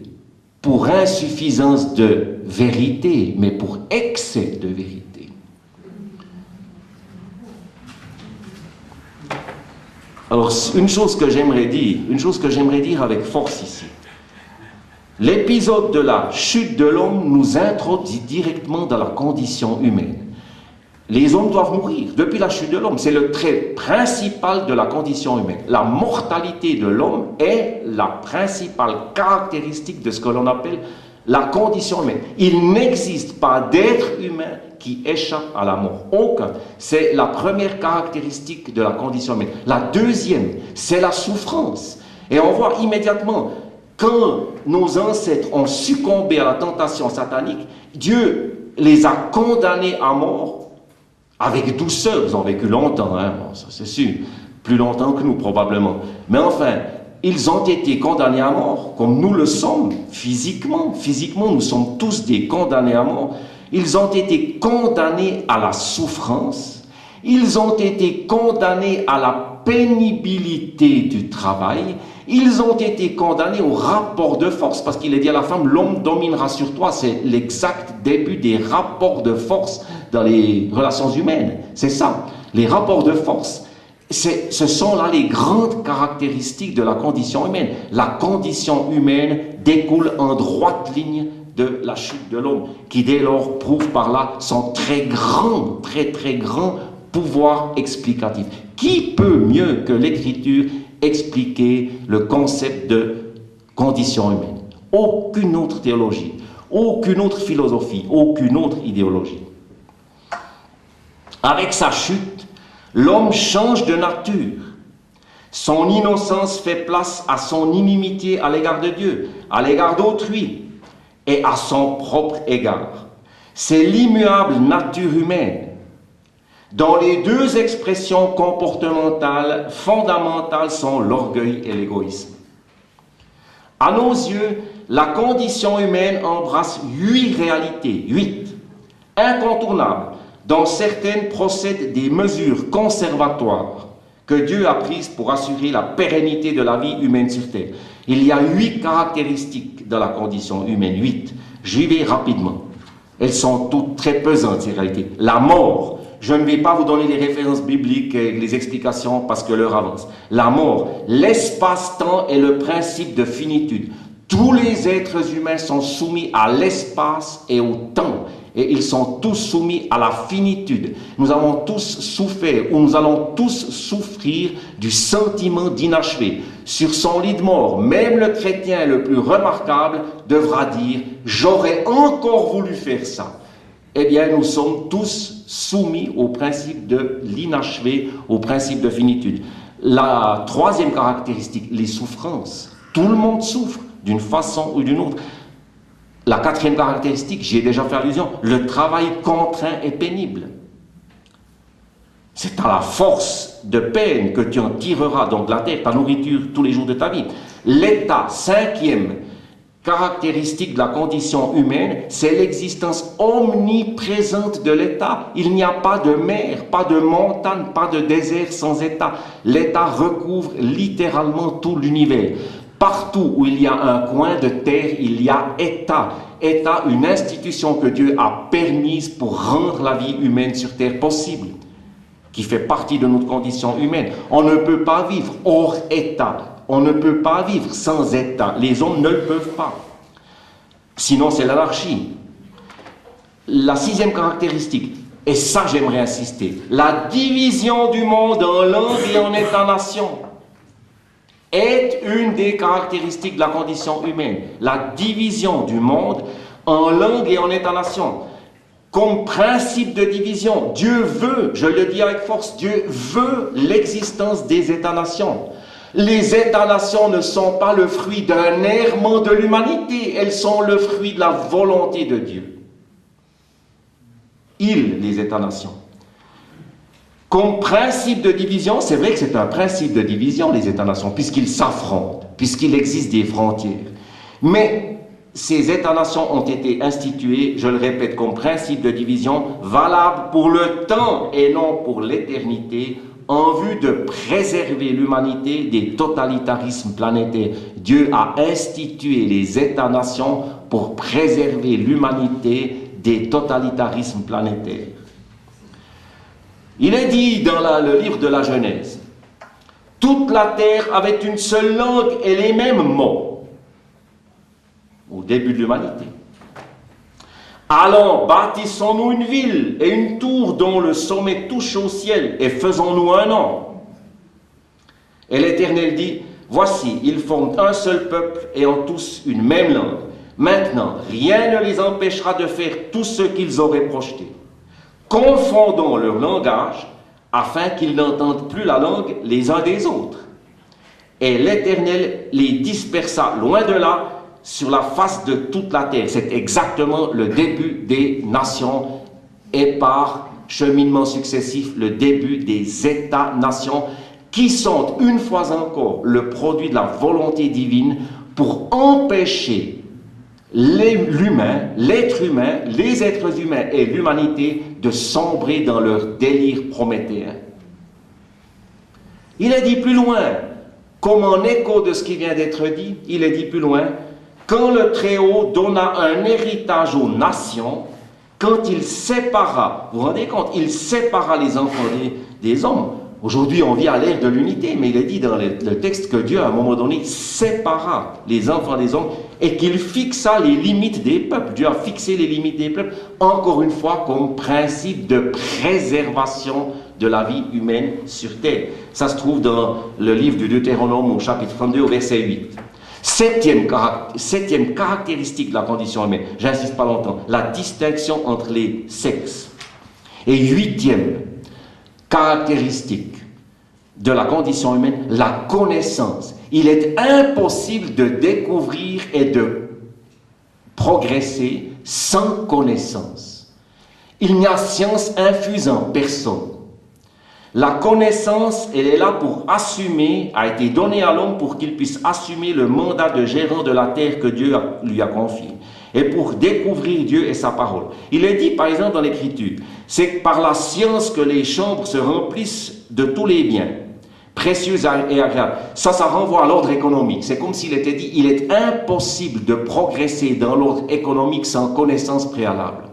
pour insuffisance de vérité, mais pour excès de vérité. Alors, une chose que j'aimerais dire avec force ici, l'épisode de la chute de l'homme nous introduit directement dans la condition humaine. Les hommes doivent mourir. Depuis la chute de l'homme, c'est le trait principal de la condition humaine. La mortalité de l'homme est la principale caractéristique de ce que l'on appelle la condition humaine. Il n'existe pas d'être humain qui échappe à la mort. Aucun. C'est la première caractéristique de la condition humaine. La deuxième, c'est la souffrance. Et on voit immédiatement, quand nos ancêtres ont succombé à la tentation satanique, Dieu les a condamnés à mort. Avec douceur, ils ont vécu longtemps, hein? Bon, ça c'est sûr, plus longtemps que nous probablement. Mais enfin, ils ont été condamnés à mort, comme nous le sommes physiquement. Physiquement, nous sommes tous des condamnés à mort. Ils ont été condamnés à la souffrance. Ils ont été condamnés à la pénibilité du travail. Ils ont été condamnés au rapport de force, parce qu'il est dit à la femme, l'homme dominera sur toi. C'est l'exact début des rapports de force dans les relations humaines. C'est ça, les rapports de force. Ce sont là les grandes caractéristiques de la condition humaine. La condition humaine découle en droite ligne de la chute de l'homme, qui dès lors prouve par là son très grand pouvoir explicatif. Qui peut mieux que l'Écriture expliquer le concept de condition humaine? Aucune autre théologie, aucune autre philosophie, aucune autre idéologie. Avec sa chute, l'homme change de nature. Son innocence fait place à son inimitié à l'égard de Dieu, à l'égard d'autrui et à son propre égard. C'est l'immuable nature humaine, dont les deux expressions comportementales fondamentales sont l'orgueil et l'égoïsme. À nos yeux, la condition humaine embrasse 8 réalités, 8, incontournables, dont certaines procèdent des mesures conservatoires que Dieu a prises pour assurer la pérennité de la vie humaine sur terre. Il y a 8 caractéristiques dans la condition humaine, 8. J'y vais rapidement. Elles sont toutes très pesantes, ces réalités. La mort. Je ne vais pas vous donner les références bibliques et les explications parce que l'heure avance. La mort, l'espace-temps est le principe de finitude. Tous les êtres humains sont soumis à l'espace et au temps. Et ils sont tous soumis à la finitude. Nous avons tous souffert, ou nous allons tous souffrir du sentiment d'inachevé. Sur son lit de mort, même le chrétien le plus remarquable devra dire « J'aurais encore voulu faire ça ». Eh bien, nous sommes tous soumis au principe de l'inachevé, au principe de finitude. La troisième caractéristique, les souffrances. Tout le monde souffre d'une façon ou d'une autre. La quatrième caractéristique, j'y ai déjà fait allusion, le travail contraint et pénible. C'est à la force de peine que tu en tireras donc de la terre ta nourriture tous les jours de ta vie. L'état, cinquième caractéristique de la condition humaine, c'est l'existence omniprésente de l'État. Il n'y a pas de mer, pas de montagne, pas de désert sans État. L'État recouvre littéralement tout l'univers. Partout où il y a un coin de terre, il y a État. État, une institution que Dieu a permise pour rendre la vie humaine sur terre possible, qui fait partie de notre condition humaine. On ne peut pas vivre hors État. On ne peut pas vivre sans État. Les hommes ne le peuvent pas. Sinon, c'est l'anarchie. La sixième caractéristique, et ça j'aimerais insister, la division du monde en langues et en États-nations est une des caractéristiques de la condition humaine. La division du monde en langues et en États-nations. Comme principe de division, Dieu veut, je le dis avec force, Dieu veut l'existence des États-nations. Les États-nations ne sont pas le fruit d'un errement de l'humanité, elles sont le fruit de la volonté de Dieu. Les États-nations. Comme principe de division, c'est vrai que c'est un principe de division, les États-nations, puisqu'ils s'affrontent, puisqu'il existe des frontières. Mais ces États-nations ont été institués, je le répète, comme principe de division, valable pour le temps et non pour l'éternité, en vue de préserver l'humanité des totalitarismes planétaires. Dieu a institué les États-nations pour préserver l'humanité des totalitarismes planétaires. Il est dit dans le livre de la Genèse, toute la terre avait une seule langue et les mêmes mots, au début de l'humanité. Allons, bâtissons-nous une ville et une tour dont le sommet touche au ciel, et faisons-nous un nom. Et l'Éternel dit, voici, ils forment un seul peuple et ont tous une même langue. Maintenant, rien ne les empêchera de faire tout ce qu'ils auraient projeté. Confondons leur langage, afin qu'ils n'entendent plus la langue les uns des autres. Et l'Éternel les dispersa loin de là, sur la face de toute la terre. C'est exactement le début des nations et par cheminement successif, le début des États-nations qui sont une fois encore le produit de la volonté divine pour empêcher l'humain, l'être humain, les êtres humains et l'humanité de sombrer dans leur délire prométhéen. Il est dit plus loin, comme en écho de ce qui vient d'être dit, il est dit plus loin, quand le Très-Haut donna un héritage aux nations, quand il sépara, vous vous rendez compte, il sépara les enfants des hommes. Aujourd'hui, on vit à l'ère de l'unité, mais il est dit dans le texte que Dieu, à un moment donné, sépara les enfants des hommes et qu'il fixa les limites des peuples. Dieu a fixé les limites des peuples, encore une fois, comme principe de préservation de la vie humaine sur terre. Ça se trouve dans le livre du Deutéronome au chapitre 32, au verset 8. Septième caractéristique de la condition humaine, j'insiste pas longtemps, la distinction entre les sexes. Et huitième caractéristique de la condition humaine, la connaissance. Il est impossible de découvrir et de progresser sans connaissance. Il n'y a science infuse en personne. La connaissance, elle est là pour assumer, a été donnée à l'homme pour qu'il puisse assumer le mandat de gérant de la terre que Dieu lui a confié. Et pour découvrir Dieu et sa parole. Il est dit, par exemple, dans l'Écriture, c'est par la science que les chambres se remplissent de tous les biens, précieux et agréables. Ça renvoie à l'ordre économique. C'est comme s'il était dit, il est impossible de progresser dans l'ordre économique sans connaissance préalable.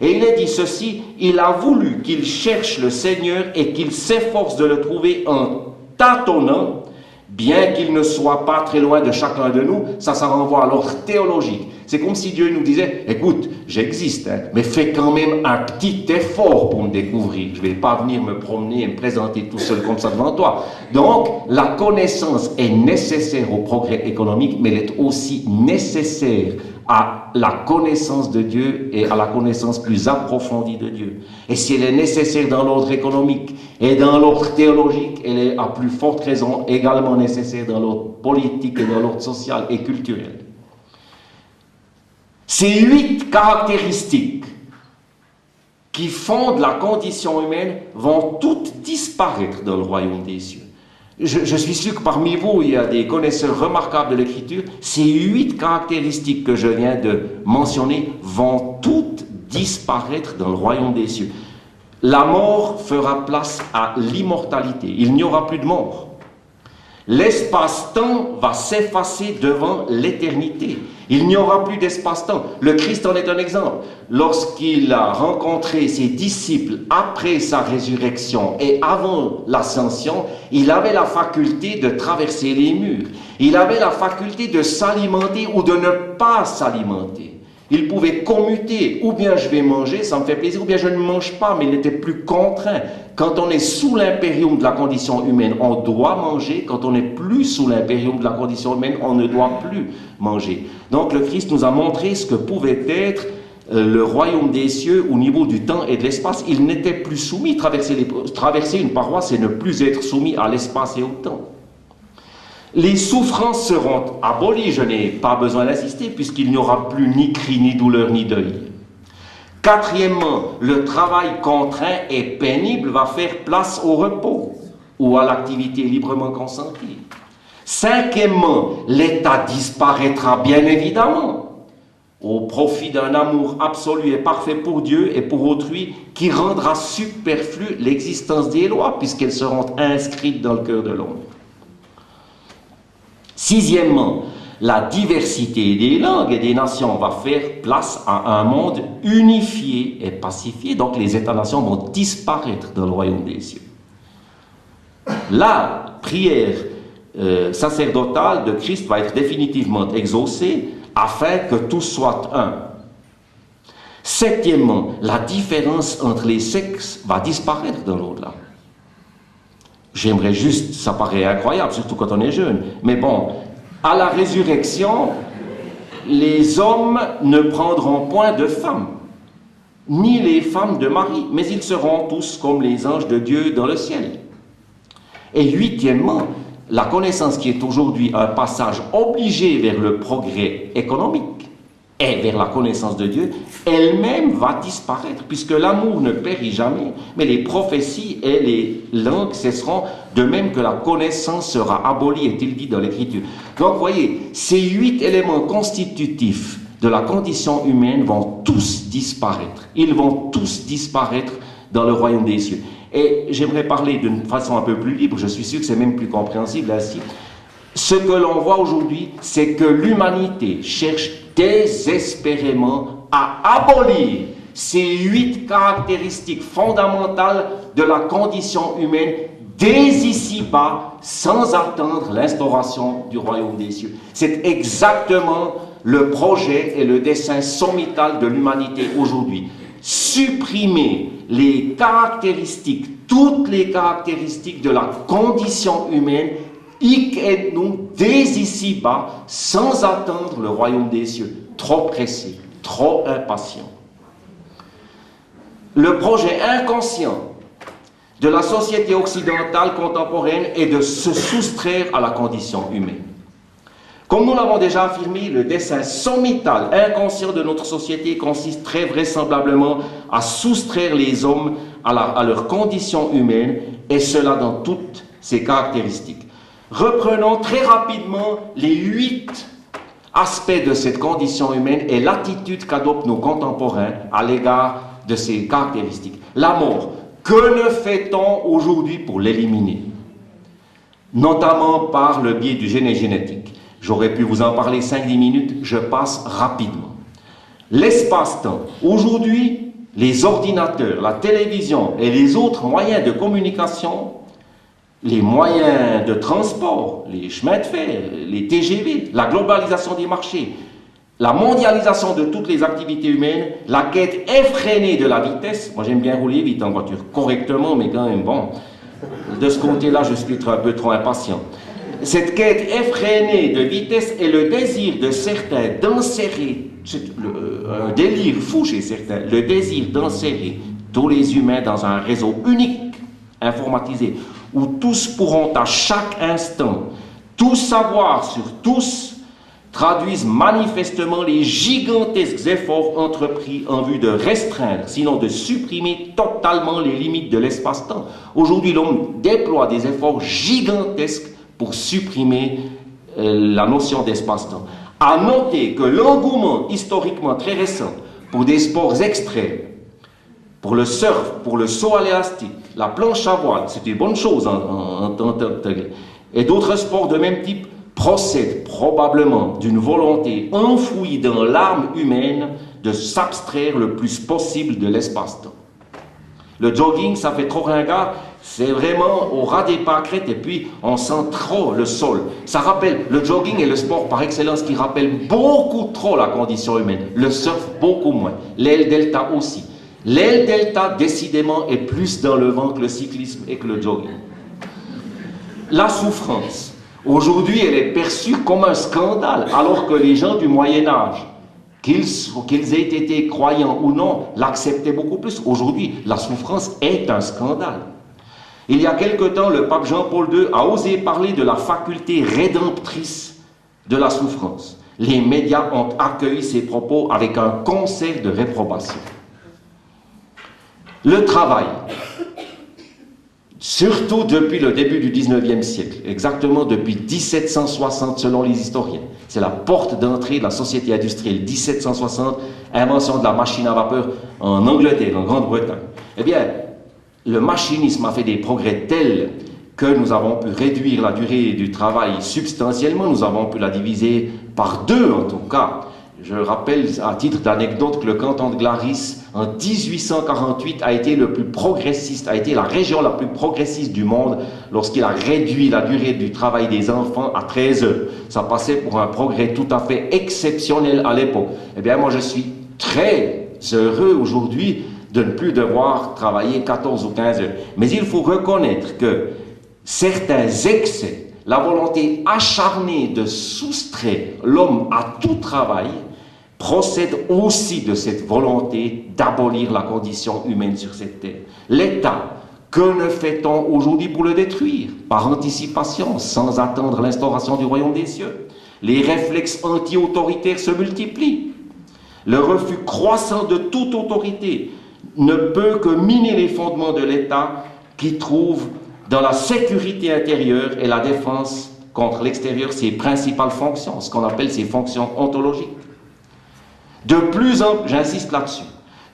Et il est dit ceci, il a voulu qu'il cherche le Seigneur et qu'il s'efforce de le trouver en tâtonnant, bien qu'il ne soit pas très loin de chacun de nous. Ça renvoie à l'ordre théologique. C'est comme si Dieu nous disait, écoute, j'existe, mais fais quand même un petit effort pour me découvrir. Je ne vais pas venir me promener et me présenter tout seul comme ça devant toi. Donc, la connaissance est nécessaire au progrès économique, mais elle est aussi nécessaire à la connaissance de Dieu et à la connaissance plus approfondie de Dieu. Et si elle est nécessaire dans l'ordre économique et dans l'ordre théologique, elle est à plus forte raison également nécessaire dans l'ordre politique et dans l'ordre social et culturel. Ces 8 caractéristiques qui fondent la condition humaine vont toutes disparaître dans le royaume des cieux. Je suis sûr que parmi vous, il y a des connaisseurs remarquables de l'Écriture. Ces 8 caractéristiques que je viens de mentionner vont toutes disparaître dans le royaume des cieux. La mort fera place à l'immortalité. Il n'y aura plus de mort. L'espace-temps va s'effacer devant l'éternité. Il n'y aura plus d'espace-temps. Le Christ en est un exemple. Lorsqu'il a rencontré ses disciples après sa résurrection et avant l'ascension, il avait la faculté de traverser les murs. Il avait la faculté de s'alimenter ou de ne pas s'alimenter. Il pouvait commuter, ou bien je vais manger, ça me fait plaisir, ou bien je ne mange pas, mais il n'était plus contraint. Quand on est sous l'impérium de la condition humaine, on doit manger. Quand on n'est plus sous l'impérium de la condition humaine, on ne doit plus manger. Donc le Christ nous a montré ce que pouvait être le royaume des cieux au niveau du temps et de l'espace. Il n'était plus soumis, traverser une paroisse, c'est ne plus être soumis à l'espace et au temps. Les souffrances seront abolies, je n'ai pas besoin d'insister, puisqu'il n'y aura plus ni cri, ni douleur, ni deuil. Quatrièmement, le travail contraint et pénible va faire place au repos ou à l'activité librement consentie. Cinquièmement, l'État disparaîtra bien évidemment au profit d'un amour absolu et parfait pour Dieu et pour autrui qui rendra superflue l'existence des lois puisqu'elles seront inscrites dans le cœur de l'homme. Sixièmement, la diversité des langues et des nations va faire place à un monde unifié et pacifié. Donc les États-nations vont disparaître dans le royaume des cieux. La prière sacerdotale de Christ va être définitivement exaucée afin que tous soient un. Septièmement, la différence entre les sexes va disparaître dans l'au-delà. J'aimerais juste, ça paraît incroyable, surtout quand on est jeune, mais bon, à la résurrection, les hommes ne prendront point de femmes, ni les femmes de Marie, mais ils seront tous comme les anges de Dieu dans le ciel. Et huitièmement, la connaissance qui est aujourd'hui un passage obligé vers le progrès économique et vers la connaissance de Dieu, elle-même va disparaître, puisque l'amour ne périt jamais, mais les prophéties et les langues cesseront, de même que la connaissance sera abolie, est-il dit dans l'Écriture. Donc, vous voyez, ces 8 éléments constitutifs de la condition humaine vont tous disparaître. Ils vont tous disparaître dans le royaume des cieux. Et j'aimerais parler d'une façon un peu plus libre, je suis sûr que c'est même plus compréhensible ainsi. Ce que l'on voit aujourd'hui, c'est que l'humanité cherche désespérément à abolir ces 8 caractéristiques fondamentales de la condition humaine dès ici-bas, sans attendre l'instauration du royaume des cieux. C'est exactement le projet et le dessein sommital de l'humanité aujourd'hui. Supprimer les caractéristiques, toutes les caractéristiques de la condition humaine, hic et nous, dès ici-bas, sans attendre le royaume des cieux. Trop pressé, trop impatient. Le projet inconscient de la société occidentale contemporaine est de se soustraire à la condition humaine. Comme nous l'avons déjà affirmé, le dessein sommital, inconscient de notre société consiste très vraisemblablement à soustraire les hommes à leur condition humaine, et cela dans toutes ses caractéristiques. Reprenons très rapidement les 8 aspects de cette condition humaine et l'attitude qu'adoptent nos contemporains à l'égard de ces caractéristiques. La mort, que ne fait-on aujourd'hui pour l'éliminer? Notamment par le biais du génie génétique. J'aurais pu vous en parler 5-10 minutes, je passe rapidement. L'espace-temps. Aujourd'hui, les ordinateurs, la télévision et les autres moyens de communication, les moyens de transport, les chemins de fer, les TGV, la globalisation des marchés, la mondialisation de toutes les activités humaines, la quête effrénée de la vitesse. Moi, j'aime bien rouler vite en voiture, correctement, mais quand même, bon, de ce côté-là, je suis un peu trop impatient. Cette quête effrénée de vitesse et le désir de certains d'enserrer, un délire fou chez certains, le désir d'enserrer tous les humains dans un réseau unique, informatisé, où tous pourront à chaque instant tout savoir sur tous, traduisent manifestement les gigantesques efforts entrepris en vue de restreindre, sinon de supprimer totalement les limites de l'espace-temps. Aujourd'hui, l'homme déploie des efforts gigantesques pour supprimer la notion d'espace-temps. À noter que l'engouement historiquement très récent pour des sports extrêmes, pour le surf, pour le saut à l'élastique, la planche à voile, c'est une bonne chose en tant que tel, et d'autres sports de même type procèdent probablement d'une volonté enfouie dans l'âme humaine de s'abstraire le plus possible de l'espace-temps. Le jogging, ça fait trop ringard, c'est vraiment au ras des pâquerettes et puis on sent trop le sol. Ça rappelle, le jogging est le sport par excellence qui rappelle beaucoup trop la condition humaine. Le surf, beaucoup moins. L'aile delta aussi. L'aile delta, décidément, est plus dans le vent que le cyclisme et que le jogging. La souffrance, aujourd'hui, elle est perçue comme un scandale, alors que les gens du Moyen-Âge, qu'ils aient été croyants ou non, l'acceptaient beaucoup plus. Aujourd'hui, la souffrance est un scandale. Il y a quelque temps, le pape Jean-Paul II a osé parler de la faculté rédemptrice de la souffrance. Les médias ont accueilli ses propos avec un concert de réprobation. Le travail, surtout depuis le début du 19e siècle, exactement depuis 1760 selon les historiens, c'est la porte d'entrée de la société industrielle. 1760, invention de la machine à vapeur en Angleterre, en Grande-Bretagne. Eh bien, le machinisme a fait des progrès tels que nous avons pu réduire la durée du travail substantiellement, nous avons pu la diviser par 2 en tout cas. Je rappelle à titre d'anecdote que le canton de Glaris en 1848 a été le plus progressiste, a été la région la plus progressiste du monde lorsqu'il a réduit la durée du travail des enfants à 13 heures. Ça passait pour un progrès tout à fait exceptionnel à l'époque. Eh bien moi je suis très heureux aujourd'hui de ne plus devoir travailler 14 ou 15 heures. Mais il faut reconnaître que certains excès, la volonté acharnée de soustraire l'homme à tout travail, procède aussi de cette volonté d'abolir la condition humaine sur cette terre. L'État, que ne fait-on aujourd'hui pour le détruire? Par anticipation, sans attendre l'instauration du royaume des cieux. Les réflexes anti-autoritaires se multiplient. Le refus croissant de toute autorité ne peut que miner les fondements de l'État qui trouve dans la sécurité intérieure et la défense contre l'extérieur ses principales fonctions, ce qu'on appelle ses fonctions ontologiques. De plus en plus, j'insiste là-dessus,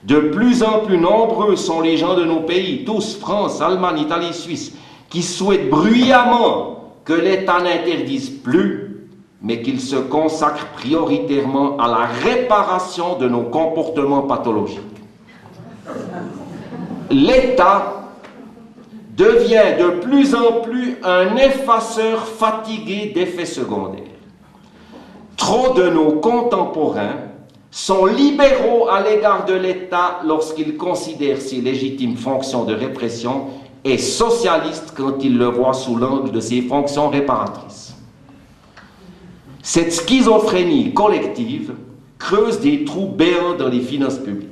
de plus en plus nombreux sont les gens de nos pays, tous, France, Allemagne, Italie, Suisse, qui souhaitent bruyamment que l'État n'interdise plus, mais qu'il se consacre prioritairement à la réparation de nos comportements pathologiques. L'État devient de plus en plus un effaceur fatigué d'effets secondaires. Trop de nos contemporains sont libéraux à l'égard de l'État lorsqu'ils considèrent ses légitimes fonctions de répression et socialistes quand ils le voient sous l'angle de ses fonctions réparatrices. Cette schizophrénie collective creuse des trous béants dans les finances publiques.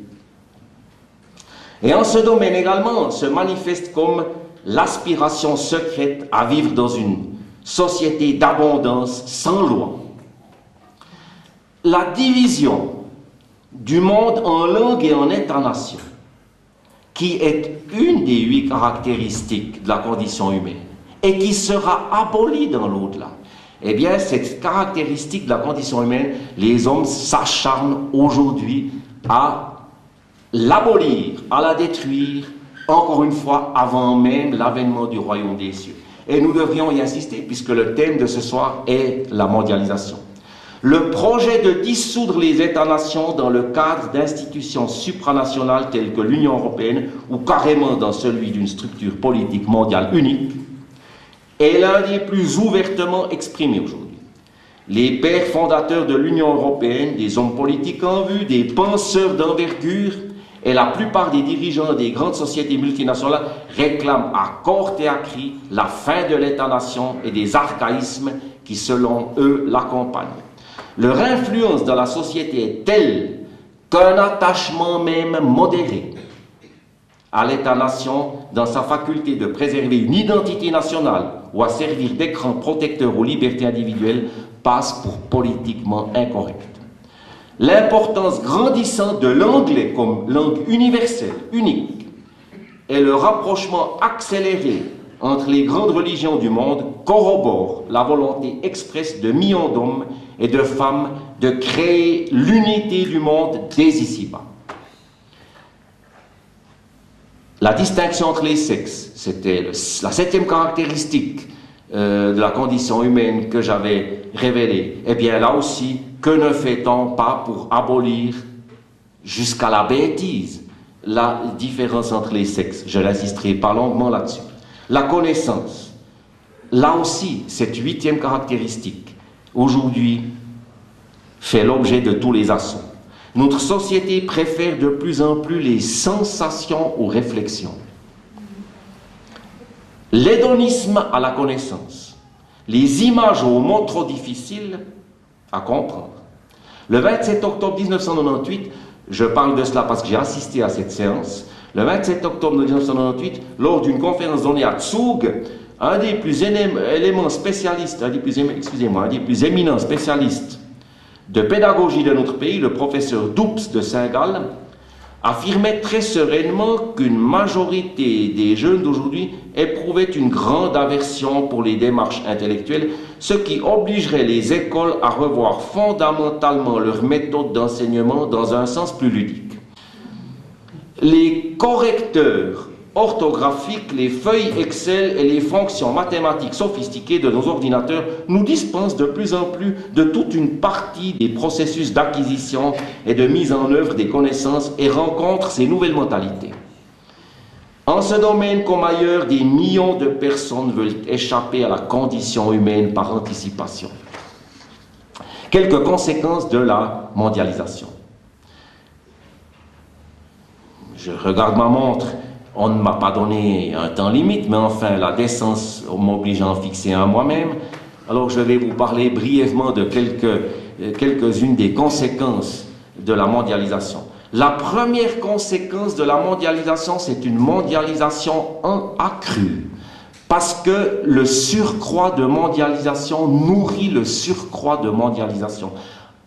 Et en ce domaine également se manifeste comme l'aspiration secrète à vivre dans une société d'abondance sans loi. La division du monde en langues et en États-nations, qui est une des 8 caractéristiques de la condition humaine, et qui sera abolie dans l'au-delà. Eh bien, cette caractéristique de la condition humaine, les hommes s'acharnent aujourd'hui à l'abolir, à la détruire, encore une fois, avant même l'avènement du royaume des cieux. Et nous devrions y insister, puisque le thème de ce soir est la mondialisation. Le projet de dissoudre les États-nations dans le cadre d'institutions supranationales telles que l'Union européenne, ou carrément dans celui d'une structure politique mondiale unique, est l'un des plus ouvertement exprimés aujourd'hui. Les pères fondateurs de l'Union européenne, des hommes politiques en vue, des penseurs d'envergure, et la plupart des dirigeants des grandes sociétés multinationales réclament à corps et à cri la fin de l'État-nation et des archaïsmes qui, selon eux, l'accompagnent. Leur influence dans la société est telle qu'un attachement même modéré à l'État-nation dans sa faculté de préserver une identité nationale ou à servir d'écran protecteur aux libertés individuelles passe pour politiquement incorrect. L'importance grandissante de l'anglais comme langue universelle, unique, et le rapprochement accéléré entre les grandes religions du monde corroborent la volonté expresse de millions d'hommes et de femmes de créer l'unité du monde dès ici-bas. La distinction entre les sexes, c'était la 7e caractéristique de la condition humaine que j'avais révélée. Eh bien là aussi, que ne fait-on pas pour abolir jusqu'à la bêtise la différence entre les sexes? Je n'insisterai pas longuement là-dessus. La connaissance, là aussi, cette 8e caractéristique, aujourd'hui, fait l'objet de tous les assauts. Notre société préfère de plus en plus les sensations aux réflexions. L'hédonisme à la connaissance, les images aux mots trop difficiles à comprendre. Le 27 octobre 1998, je parle de cela parce que j'ai assisté à cette séance, le 27 octobre 1998, lors d'une conférence donnée à Zug, un des plus éminents spécialistes de pédagogie de notre pays, le professeur Doups de Saint-Gall, affirmait très sereinement qu'une majorité des jeunes d'aujourd'hui éprouvaient une grande aversion pour les démarches intellectuelles, ce qui obligerait les écoles à revoir fondamentalement leur méthode d'enseignement dans un sens plus ludique. Les correcteurs orthographiques, les feuilles Excel et les fonctions mathématiques sophistiquées de nos ordinateurs nous dispensent de plus en plus de toute une partie des processus d'acquisition et de mise en œuvre des connaissances et rencontrent ces nouvelles mentalités. En ce domaine comme ailleurs, des millions de personnes veulent échapper à la condition humaine par anticipation. Quelques conséquences de la mondialisation. Je regarde ma montre. On ne m'a pas donné un temps limite, mais enfin, la décence m'oblige à en fixer un moi-même. Alors, je vais vous parler brièvement de quelques-unes des conséquences de la mondialisation. La première conséquence de la mondialisation, c'est une mondialisation accrue. Parce que le surcroît de mondialisation nourrit le surcroît de mondialisation.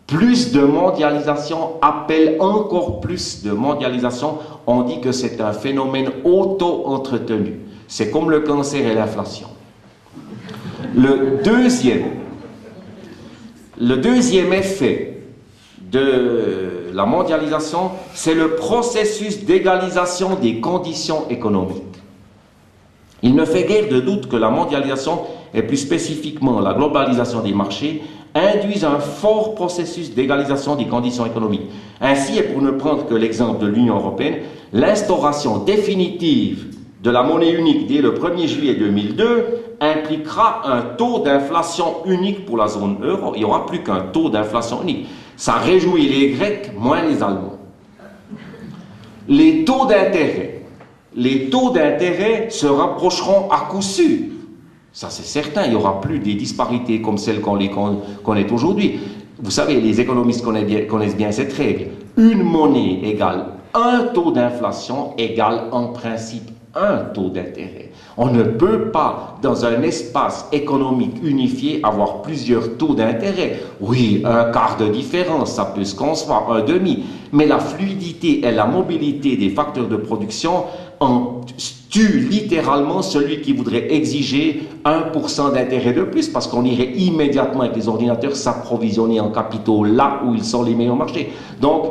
Plus de mondialisation appelle encore plus de mondialisation. On dit que c'est un phénomène auto-entretenu. C'est comme le cancer et l'inflation. Le deuxième effet de la mondialisation, c'est le processus d'égalisation des conditions économiques. Il ne fait guère de doute que la mondialisation, et plus spécifiquement la globalisation des marchés, induisent un fort processus d'égalisation des conditions économiques. Ainsi, et pour ne prendre que l'exemple de l'Union européenne, l'instauration définitive de la monnaie unique dès le 1er juillet 2002 impliquera un taux d'inflation unique pour la zone euro. Il n'y aura plus qu'un taux d'inflation unique. Ça réjouit les Grecs, moins les Allemands. Les taux d'intérêt se rapprocheront à coup sûr. Ça, c'est certain, il n'y aura plus des disparités comme celles qu'on connaît aujourd'hui. Vous savez, les économistes connaissent bien cette règle. Une monnaie égale un taux d'inflation égale en principe un taux d'intérêt. On ne peut pas, dans un espace économique unifié, avoir plusieurs taux d'intérêt. Oui, un quart de différence, ça peut se concevoir, un demi. Mais la fluidité et la mobilité des facteurs de production en tue littéralement celui qui voudrait exiger 1% d'intérêt de plus, parce qu'on irait immédiatement avec les ordinateurs s'approvisionner en capitaux là où ils sont les meilleurs marchés. Donc,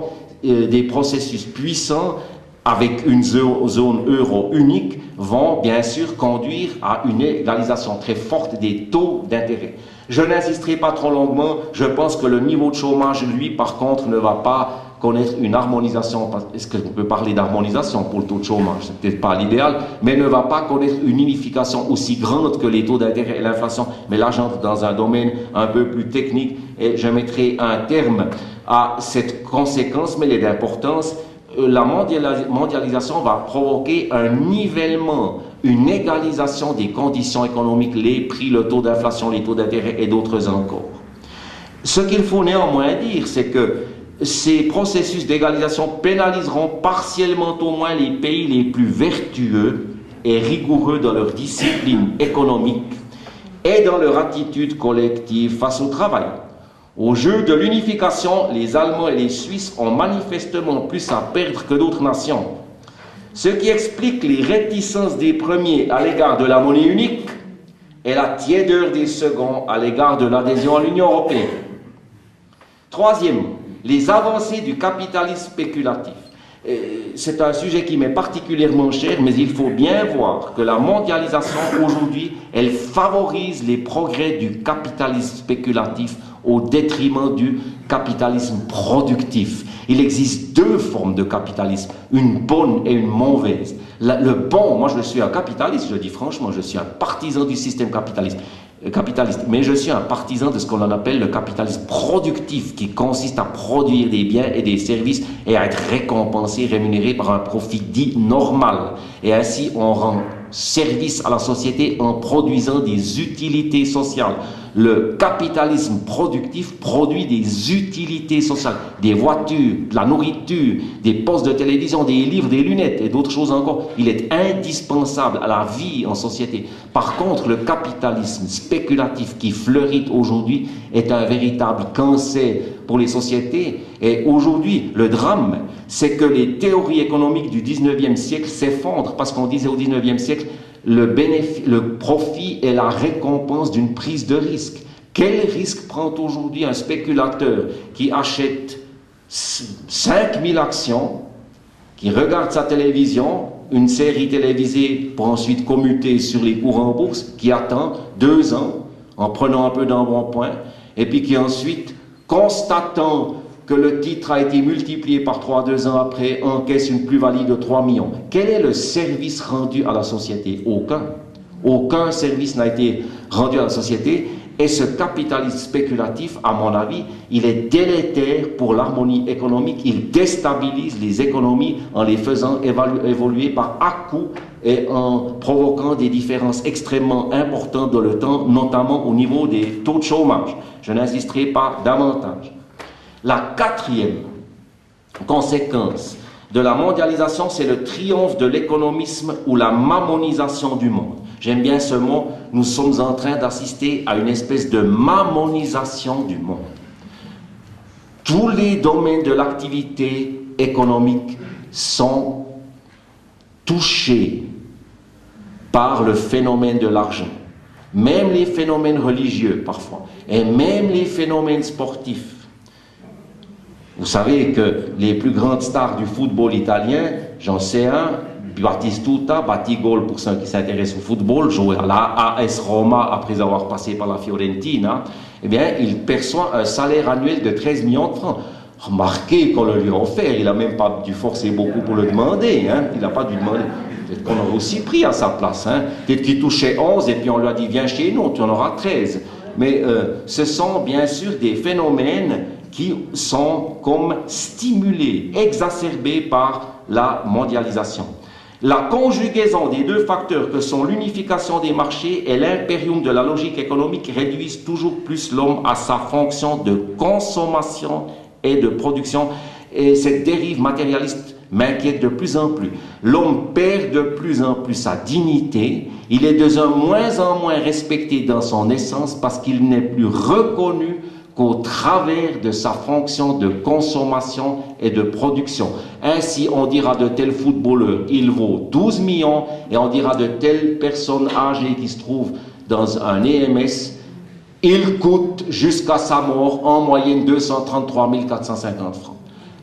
des processus puissants avec une zone euro unique vont bien sûr conduire à une égalisation très forte des taux d'intérêt. Je n'insisterai pas trop longuement, je pense que le niveau de chômage, lui, par contre, ne va pas connaître une harmonisation. Est-ce qu'on peut parler d'harmonisation pour le taux de chômage? C'est peut-être pas l'idéal, mais ne va pas connaître une unification aussi grande que les taux d'intérêt et l'inflation. Mais là, j'entre dans un domaine un peu plus technique et je mettrai un terme à cette conséquence, mais elle est d'importance. La mondialisation va provoquer un nivellement, une égalisation des conditions économiques, les prix, le taux d'inflation, les taux d'intérêt et d'autres encore. Ce qu'il faut néanmoins dire, c'est que ces processus d'égalisation pénaliseront partiellement au moins les pays les plus vertueux et rigoureux dans leur discipline économique et dans leur attitude collective face au travail. Au jeu de l'unification, les Allemands et les Suisses ont manifestement plus à perdre que d'autres nations. Ce qui explique les réticences des premiers à l'égard de la monnaie unique et la tiédeur des seconds à l'égard de l'adhésion à l'Union européenne. Troisièmement, les avancées du capitalisme spéculatif. C'est un sujet qui m'est particulièrement cher, mais il faut bien voir que la mondialisation aujourd'hui, elle favorise les progrès du capitalisme spéculatif au détriment du capitalisme productif. Il existe deux formes de capitalisme, une bonne et une mauvaise. Le bon, moi je suis un capitaliste, je dis franchement, je suis un partisan du système capitaliste, mais je suis un partisan de ce qu'on appelle le capitalisme productif, qui consiste à produire des biens et des services et à être récompensé, rémunéré par un profit dit normal. Et ainsi on rend service à la société en produisant des utilités sociales. Le capitalisme productif produit des utilités sociales, des voitures, de la nourriture, des postes de télévision, des livres, des lunettes et d'autres choses encore. Il est indispensable à la vie en société. Par contre, le capitalisme spéculatif qui fleurit aujourd'hui est un véritable cancer pour les sociétés. Et aujourd'hui, le drame, c'est que les théories économiques du 19e siècle s'effondrent parce qu'on disait au 19e siècle le profit est la récompense d'une prise de risque. Quel risque prend aujourd'hui un spéculateur qui achète 5000 actions, qui regarde sa télévision, une série télévisée pour ensuite commuter sur les cours en bourse, qui attend 2 ans en prenant un peu d'embonpoint, et puis qui ensuite, constatant que le titre a été multiplié par 3 2 ans après, encaisse une plus-value de 3 millions. Quel est le service rendu à la société? Aucun. Aucun service n'a été rendu à la société. Et ce capitalisme spéculatif, à mon avis, il est délétère pour l'harmonie économique. Il déstabilise les économies en les faisant évoluer par à-coups et en provoquant des différences extrêmement importantes dans le temps, notamment au niveau des taux de chômage. Je n'insisterai pas davantage. La quatrième conséquence de la mondialisation, c'est le triomphe de l'économisme ou la mammonisation du monde. J'aime bien ce mot, nous sommes en train d'assister à une espèce de mammonisation du monde. Tous les domaines de l'activité économique sont touchés par le phénomène de l'argent. Même les phénomènes religieux parfois, et même les phénomènes sportifs. Vous savez que les plus grandes stars du football italien, j'en sais un, Batistuta, Batigol pour ceux qui s'intéressent au football, joué à la AS Roma après avoir passé par la Fiorentina, eh bien, il perçoit un salaire annuel de 13 millions de francs. Remarquez qu'on le lui a offert, il n'a même pas dû forcer beaucoup pour le demander, hein. Il n'a pas dû demander. Peut-être qu'on aurait aussi pris à sa place, hein. Peut-être qu'il touchait 11 et puis on lui a dit viens chez nous, tu en auras 13. Mais ce sont bien sûr des phénomènes qui sont comme stimulés, exacerbés par la mondialisation. La conjugaison des deux facteurs que sont l'unification des marchés et l'impérium de la logique économique réduisent toujours plus l'homme à sa fonction de consommation et de production. Et cette dérive matérialiste m'inquiète de plus en plus. L'homme perd de plus en plus sa dignité. Il est de moins en moins respecté dans son essence parce qu'il n'est plus reconnu qu'au travers de sa fonction de consommation et de production. Ainsi, on dira de tel footballeur, il vaut 12 millions, et on dira de telle personne âgée qui se trouve dans un EMS, il coûte jusqu'à sa mort en moyenne 233 450 francs.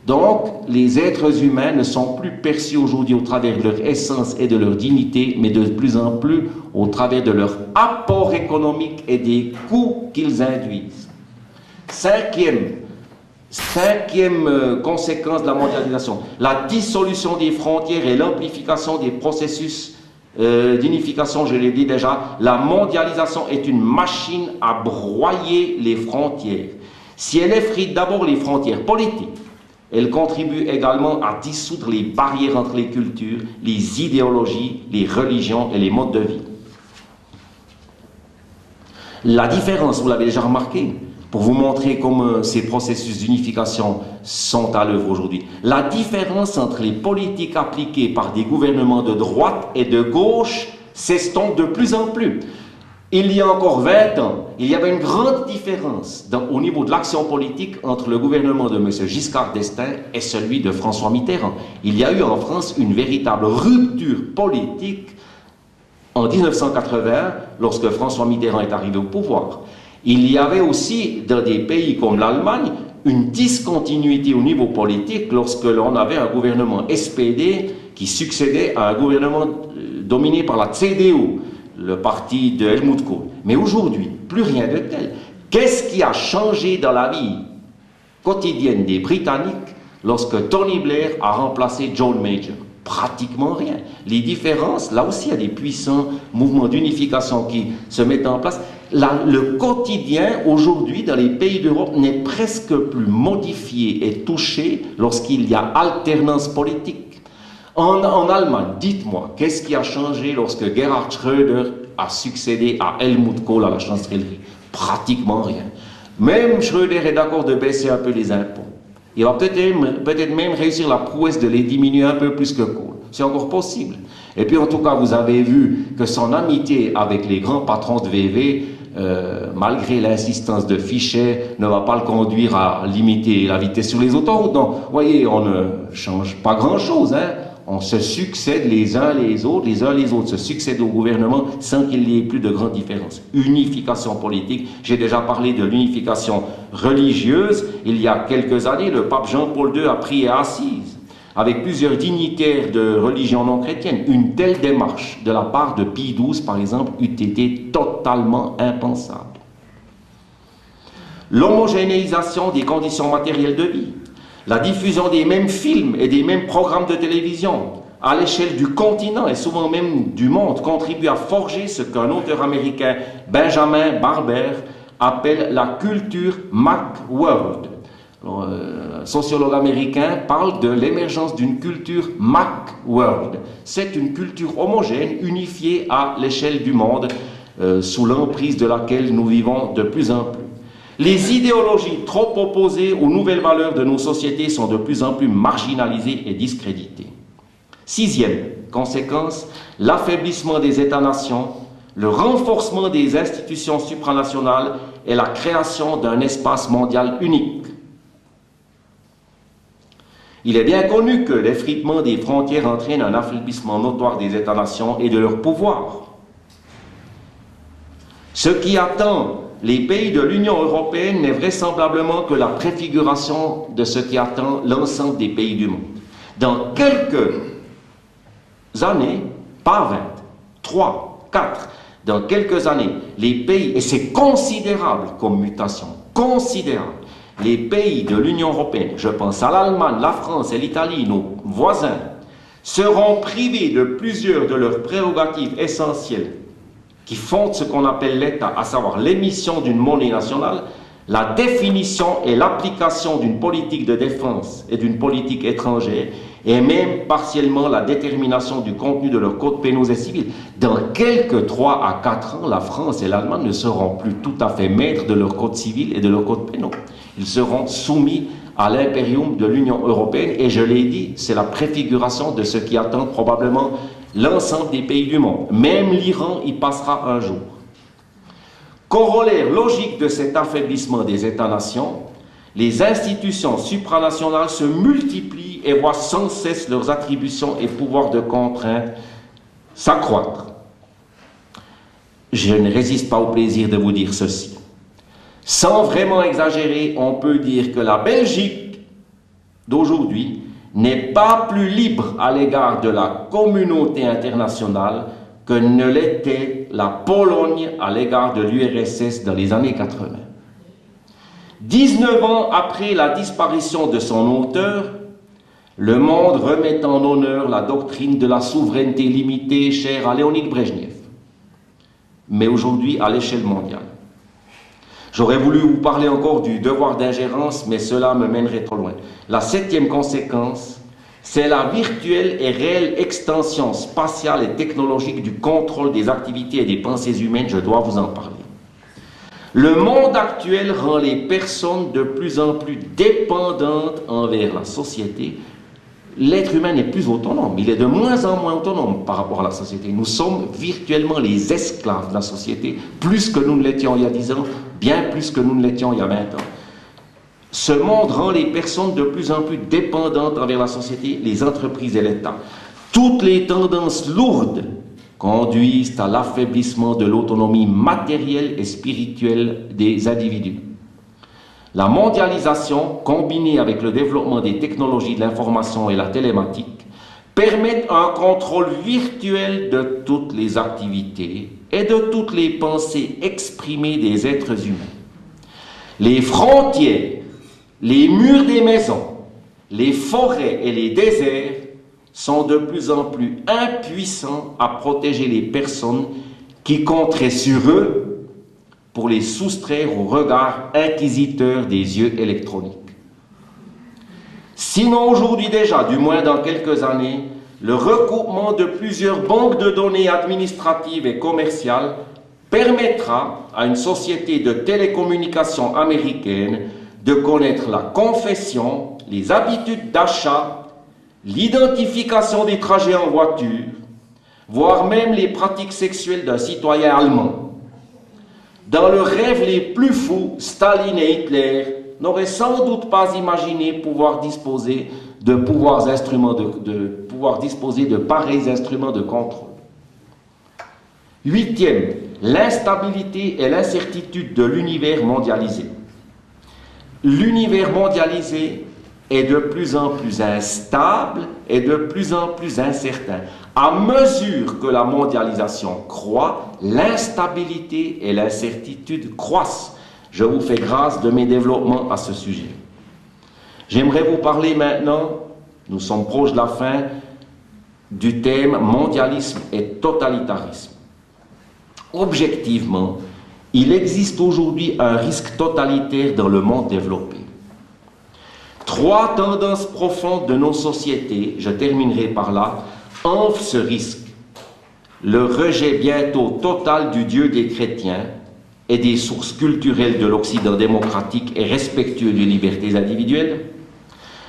Donc, les êtres humains ne sont plus perçus aujourd'hui au travers de leur essence et de leur dignité, mais de plus en plus au travers de leur apport économique et des coûts qu'ils induisent. Cinquième conséquence de la mondialisation, la dissolution des frontières et l'amplification des processus d'unification, je l'ai dit déjà. La mondialisation est une machine à broyer les frontières. Si elle effrite d'abord les frontières politiques, elle contribue également à dissoudre les barrières entre les cultures, les idéologies, les religions et les modes de vie. La différence, vous l'avez déjà remarqué, pour vous montrer comment ces processus d'unification sont à l'œuvre aujourd'hui. La différence entre les politiques appliquées par des gouvernements de droite et de gauche s'estompe de plus en plus. Il y a encore 20 ans, il y avait une grande différence au niveau de l'action politique entre le gouvernement de M. Giscard d'Estaing et celui de François Mitterrand. Il y a eu en France une véritable rupture politique en 1980, lorsque François Mitterrand est arrivé au pouvoir. Il y avait aussi, dans des pays comme l'Allemagne, une discontinuité au niveau politique lorsque l'on avait un gouvernement SPD qui succédait à un gouvernement dominé par la CDU, le parti de Helmut Kohl. Mais aujourd'hui, plus rien de tel. Qu'est-ce qui a changé dans la vie quotidienne des Britanniques lorsque Tony Blair a remplacé John Major? Pratiquement rien. Les différences, là aussi, il y a des puissants mouvements d'unification qui se mettent en place. Le quotidien, aujourd'hui, dans les pays d'Europe, n'est presque plus modifié et touché lorsqu'il y a alternance politique. En Allemagne, dites-moi, qu'est-ce qui a changé lorsque Gerhard Schröder a succédé à Helmut Kohl à la chancellerie? Pratiquement rien. Même Schröder est d'accord de baisser un peu les impôts. Il va peut-être même réussir la prouesse de les diminuer un peu plus que Kohl. C'est encore possible. Et puis en tout cas, vous avez vu que son amitié avec les grands patrons de VV, malgré l'insistance de Fichet, ne va pas le conduire à limiter la vitesse sur les autoroutes. Donc, vous voyez, on ne change pas grand-chose, hein. On se succède les uns les autres se succèdent au gouvernement sans qu'il y ait plus de grandes différences. Unification politique, j'ai déjà parlé de l'unification religieuse. Il y a quelques années, le pape Jean-Paul II a prié à Assise, avec plusieurs dignitaires de religion non chrétienne. Une telle démarche de la part de Pie XII, par exemple, eût été totalement impensable. L'homogénéisation des conditions matérielles de vie. La diffusion des mêmes films et des mêmes programmes de télévision à l'échelle du continent et souvent même du monde contribue à forger ce qu'un auteur américain, Benjamin Barber, appelle la culture Macworld. Un sociologue américain parle de l'émergence d'une culture Macworld. C'est une culture homogène, unifiée à l'échelle du monde, sous l'emprise de laquelle nous vivons de plus en plus. Les idéologies trop opposées aux nouvelles valeurs de nos sociétés sont de plus en plus marginalisées et discréditées. Sixième conséquence, l'affaiblissement des États-nations, le renforcement des institutions supranationales et la création d'un espace mondial unique. Il est bien connu que l'effritement des frontières entraîne un affaiblissement notoire des États-nations et de leur pouvoir. Ce qui attend les pays de l'Union européenne n'est vraisemblablement que la préfiguration de ce qui attend l'ensemble des pays du monde. Dans quelques années, pas 20, 3, 4, dans quelques années, les pays, et c'est considérable comme mutation, considérable, les pays de l'Union européenne, je pense à l'Allemagne, la France et l'Italie, nos voisins, seront privés de plusieurs de leurs prérogatives essentielles qui fondent ce qu'on appelle l'État, à savoir l'émission d'une monnaie nationale, la définition et l'application d'une politique de défense et d'une politique étrangère, et même partiellement la détermination du contenu de leurs codes pénaux et civils. Dans quelques 3 à 4 ans, la France et l'Allemagne ne seront plus tout à fait maîtres de leurs codes civils et de leurs codes pénaux. Ils seront soumis à l'impérium de l'Union européenne, et je l'ai dit, c'est la préfiguration de ce qui attend probablement l'ensemble des pays du monde. Même l'Iran y passera un jour. Corollaire logique de cet affaiblissement des États-nations, les institutions supranationales se multiplient et voient sans cesse leurs attributions et pouvoirs de contrainte s'accroître. Je ne résiste pas au plaisir de vous dire ceci. Sans vraiment exagérer, on peut dire que la Belgique d'aujourd'hui n'est pas plus libre à l'égard de la communauté internationale que ne l'était la Pologne à l'égard de l'URSS dans les années 80. 19 ans après la disparition de son auteur, le monde remet en honneur la doctrine de la souveraineté limitée chère à Léonid Brejnev, mais aujourd'hui à l'échelle mondiale. J'aurais voulu vous parler encore du devoir d'ingérence, mais cela me mènerait trop loin. La 7e conséquence, c'est la virtuelle et réelle extension spatiale et technologique du contrôle des activités et des pensées humaines. Je dois vous en parler. Le monde actuel rend les personnes de plus en plus dépendantes envers la société. L'être humain n'est plus autonome, il est de moins en moins autonome par rapport à la société. Nous sommes virtuellement les esclaves de la société, plus que nous ne l'étions il y a 10 ans, bien plus que nous ne l'étions il y a 20 ans. Ce monde rend les personnes de plus en plus dépendantes envers la société, les entreprises et l'État. Toutes les tendances lourdes conduisent à l'affaiblissement de l'autonomie matérielle et spirituelle des individus. La mondialisation, combinée avec le développement des technologies de l'information et la télématique, permettent un contrôle virtuel de toutes les activités et de toutes les pensées exprimées des êtres humains. Les frontières, les murs des maisons, les forêts et les déserts sont de plus en plus impuissants à protéger les personnes qui compteraient sur eux pour les soustraire au regard inquisiteur des yeux électroniques. Sinon aujourd'hui déjà, du moins dans quelques années, le recoupement de plusieurs banques de données administratives et commerciales permettra à une société de télécommunications américaine de connaître la confession, les habitudes d'achat, l'identification des trajets en voiture, voire même les pratiques sexuelles d'un citoyen allemand. Dans leurs rêves les plus fous, Staline et Hitler n'auraient sans doute pas imaginé pouvoir disposer de pareils instruments de contrôle. Huitième, l'instabilité et l'incertitude de l'univers mondialisé. L'univers mondialisé est de plus en plus instable et de plus en plus incertain. À mesure que la mondialisation croît, l'instabilité et l'incertitude croissent. Je vous fais grâce de mes développements à ce sujet. J'aimerais vous parler maintenant, nous sommes proches de la fin, du thème mondialisme et totalitarisme. Objectivement, il existe aujourd'hui un risque totalitaire dans le monde développé. Trois tendances profondes de nos sociétés, je terminerai par là, enflent ce risque. Le rejet bientôt total du Dieu des chrétiens et des sources culturelles de l'Occident démocratique et respectueux des libertés individuelles,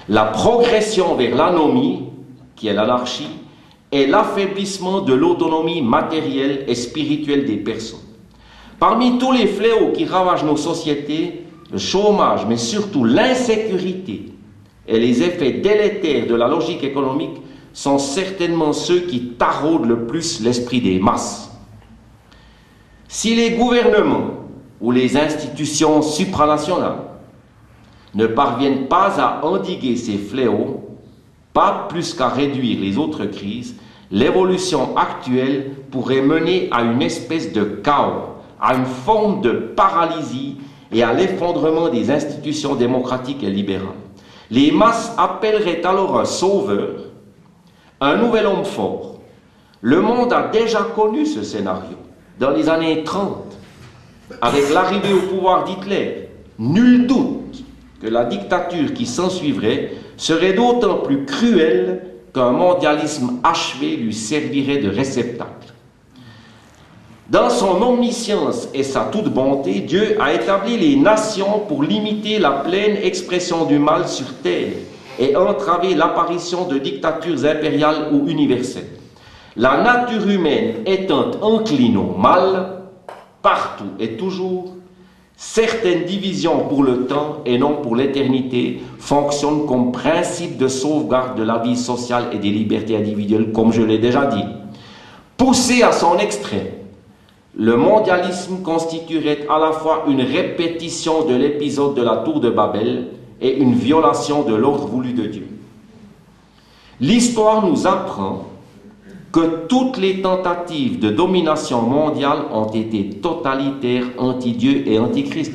la progression vers l'anomie, qui est l'anarchie, et l'affaiblissement de l'autonomie matérielle et spirituelle des personnes. Parmi tous les fléaux qui ravagent nos sociétés, le chômage, mais surtout l'insécurité et les effets délétères de la logique économique sont certainement ceux qui taraudent le plus l'esprit des masses. Si les gouvernements ou les institutions supranationales ne parviennent pas à endiguer ces fléaux, pas plus qu'à réduire les autres crises, l'évolution actuelle pourrait mener à une espèce de chaos, à une forme de paralysie et à l'effondrement des institutions démocratiques et libérales. Les masses appelleraient alors un sauveur, un nouvel homme fort. Le monde a déjà connu ce scénario. Dans les années 30, avec l'arrivée au pouvoir d'Hitler, nul doute que la dictature qui s'ensuivrait serait d'autant plus cruelle qu'un mondialisme achevé lui servirait de réceptacle. Dans son omniscience et sa toute bonté, Dieu a établi les nations pour limiter la pleine expression du mal sur terre et entraver l'apparition de dictatures impériales ou universelles. La nature humaine étant encline au mal, partout et toujours, certaines divisions pour le temps et non pour l'éternité fonctionnent comme principe de sauvegarde de la vie sociale et des libertés individuelles, comme je l'ai déjà dit. Poussé à son extrême, le mondialisme constituerait à la fois une répétition de l'épisode de la tour de Babel et une violation de l'ordre voulu de Dieu. L'histoire nous apprend que toutes les tentatives de domination mondiale ont été totalitaires, anti-Dieu et anti-Christ.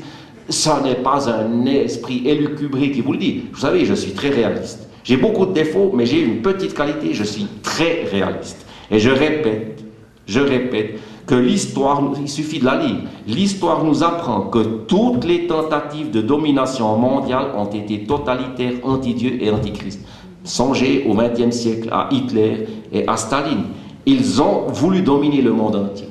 Ce n'est pas un esprit élucubré qui vous le dit. Vous savez, je suis très réaliste. J'ai beaucoup de défauts, mais j'ai une petite qualité, je suis très réaliste. Et je répète que l'histoire, il suffit de la lire, l'histoire nous apprend que toutes les tentatives de domination mondiale ont été totalitaires, anti-Dieu et anti-Christ. Songez au XXe siècle à Hitler et à Staline. Ils ont voulu dominer le monde entier.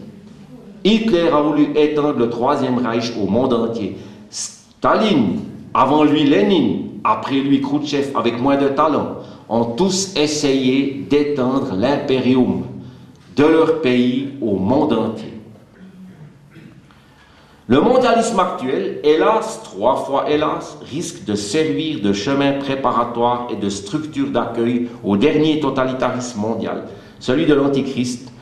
Hitler a voulu étendre le Troisième Reich au monde entier. Staline, avant lui Lénine, après lui Khrouchtchev avec moins de talent, ont tous essayé d'étendre l'impérium de leur pays au monde entier. Le mondialisme actuel, hélas, 3 fois hélas, risque de servir de chemin préparatoire et de structure d'accueil au dernier totalitarisme mondial, celui de l'Antichrist,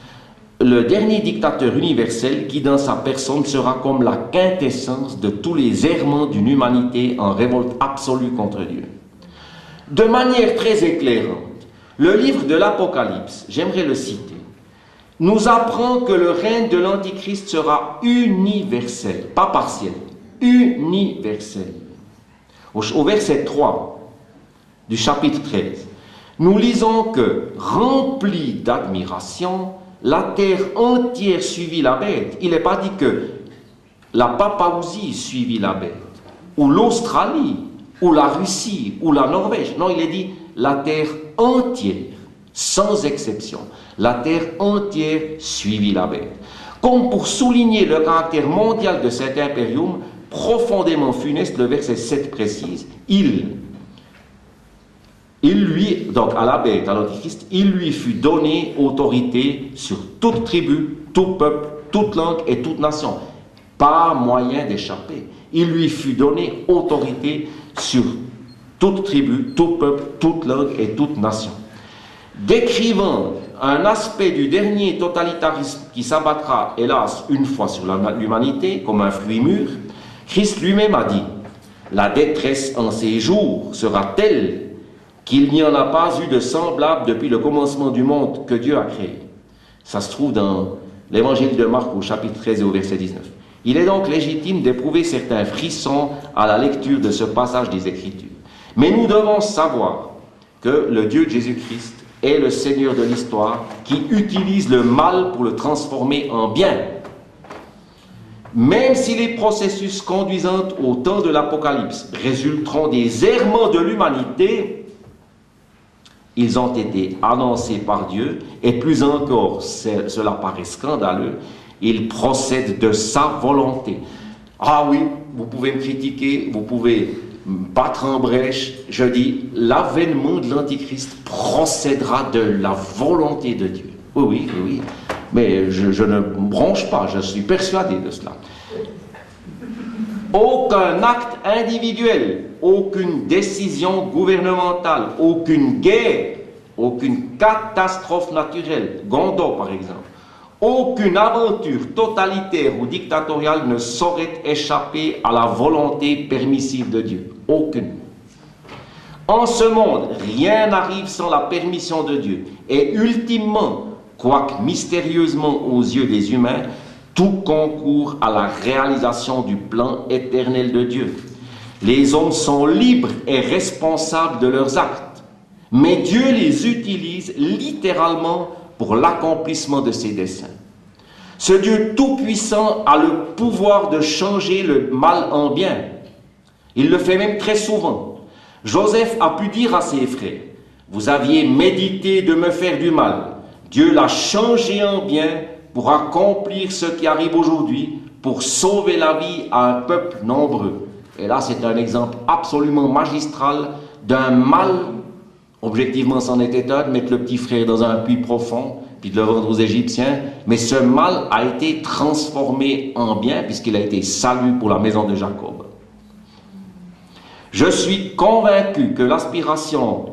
le dernier dictateur universel qui, dans sa personne, sera comme la quintessence de tous les errements d'une humanité en révolte absolue contre Dieu. De manière très éclairante, le livre de l'Apocalypse, j'aimerais le citer, nous apprend que le règne de l'Antichrist sera universel, pas partiel, universel. Au verset 3 du chapitre 13, nous lisons que, rempli d'admiration, la terre entière suivit la bête. Il n'est pas dit que la Papouasie suivit la bête, ou l'Australie, ou la Russie, ou la Norvège. Non, il est dit la terre entière, sans exception. La terre entière suivit la bête. Comme pour souligner le caractère mondial de cet impérium, profondément funeste, le verset 7 précise, il lui, donc à la bête, à l'Antichrist, il lui fut donné autorité sur toute tribu, tout peuple, toute langue et toute nation. Pas moyen d'échapper. Il lui fut donné autorité sur toute tribu, tout peuple, toute langue et toute nation. Décrivant un aspect du dernier totalitarisme qui s'abattra, hélas, une fois sur l'humanité, comme un fruit mûr, Christ lui-même a dit « La détresse en ces jours sera telle qu'il n'y en a pas eu de semblable depuis le commencement du monde que Dieu a créé. » Ça se trouve dans l'évangile de Marc au chapitre 13 et au verset 19. Il est donc légitime d'éprouver certains frissons à la lecture de ce passage des Écritures. Mais nous devons savoir que le Dieu de Jésus-Christ est le Seigneur de l'histoire qui utilise le mal pour le transformer en bien. Même si les processus conduisant au temps de l'Apocalypse résulteront des errements de l'humanité, ils ont été annoncés par Dieu, et plus encore, cela paraît scandaleux, il procède de sa volonté. Ah oui, vous pouvez me critiquer, vous pouvez battre en brèche, je dis, l'avènement de l'Antichrist procédera de la volonté de Dieu. Oui, mais je ne bronche pas, je suis persuadé de cela. Aucun acte individuel, aucune décision gouvernementale, aucune guerre, aucune catastrophe naturelle, Gondo par exemple, aucune aventure totalitaire ou dictatoriale ne saurait échapper à la volonté permissive de Dieu. Aucune. En ce monde, rien n'arrive sans la permission de Dieu. Et ultimement, quoique mystérieusement aux yeux des humains, tout concourt à la réalisation du plan éternel de Dieu. Les hommes sont libres et responsables de leurs actes, mais Dieu les utilise littéralement pour l'accomplissement de ses desseins. Ce Dieu tout-puissant a le pouvoir de changer le mal en bien. Il le fait même très souvent. Joseph a pu dire à ses frères, « Vous aviez médité de me faire du mal. Dieu l'a changé en bien pour accomplir ce qui arrive aujourd'hui, pour sauver la vie à un peuple nombreux. » Et là, c'est un exemple absolument magistral d'un mal. Objectivement, c'en était un, de mettre le petit frère dans un puits profond, puis de le vendre aux Égyptiens. Mais ce mal a été transformé en bien, puisqu'il a été salut pour la maison de Jacob. Je suis convaincu que l'aspiration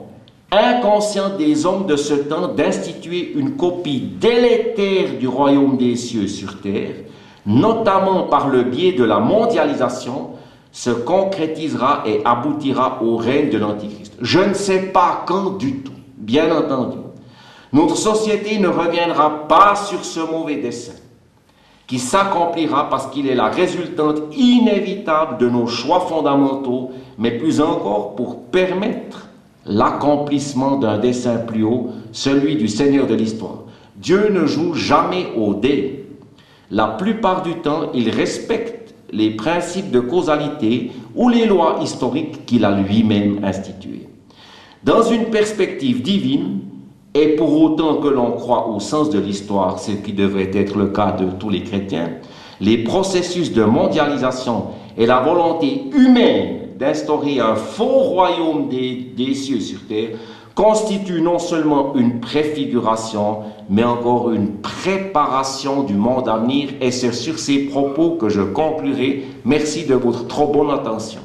inconsciente des hommes de ce temps d'instituer une copie délétère du royaume des cieux sur terre, notamment par le biais de la mondialisation, se concrétisera et aboutira au règne de l'Antichrist. Je ne sais pas quand du tout, bien entendu. Notre société ne reviendra pas sur ce mauvais dessein, qui s'accomplira parce qu'il est la résultante inévitable de nos choix fondamentaux, mais plus encore pour permettre l'accomplissement d'un dessein plus haut, celui du Seigneur de l'histoire. Dieu ne joue jamais au dé. La plupart du temps, il respecte les principes de causalité ou les lois historiques qu'il a lui-même instituées. Dans une perspective divine, Et pour autant que l'on croit au sens de l'histoire, ce qui devrait être le cas de tous les chrétiens, les processus de mondialisation et la volonté humaine d'instaurer un faux royaume des cieux sur terre constituent non seulement une préfiguration, mais encore une préparation du monde à venir. Et c'est sur ces propos que je conclurai. Merci de votre trop bonne attention.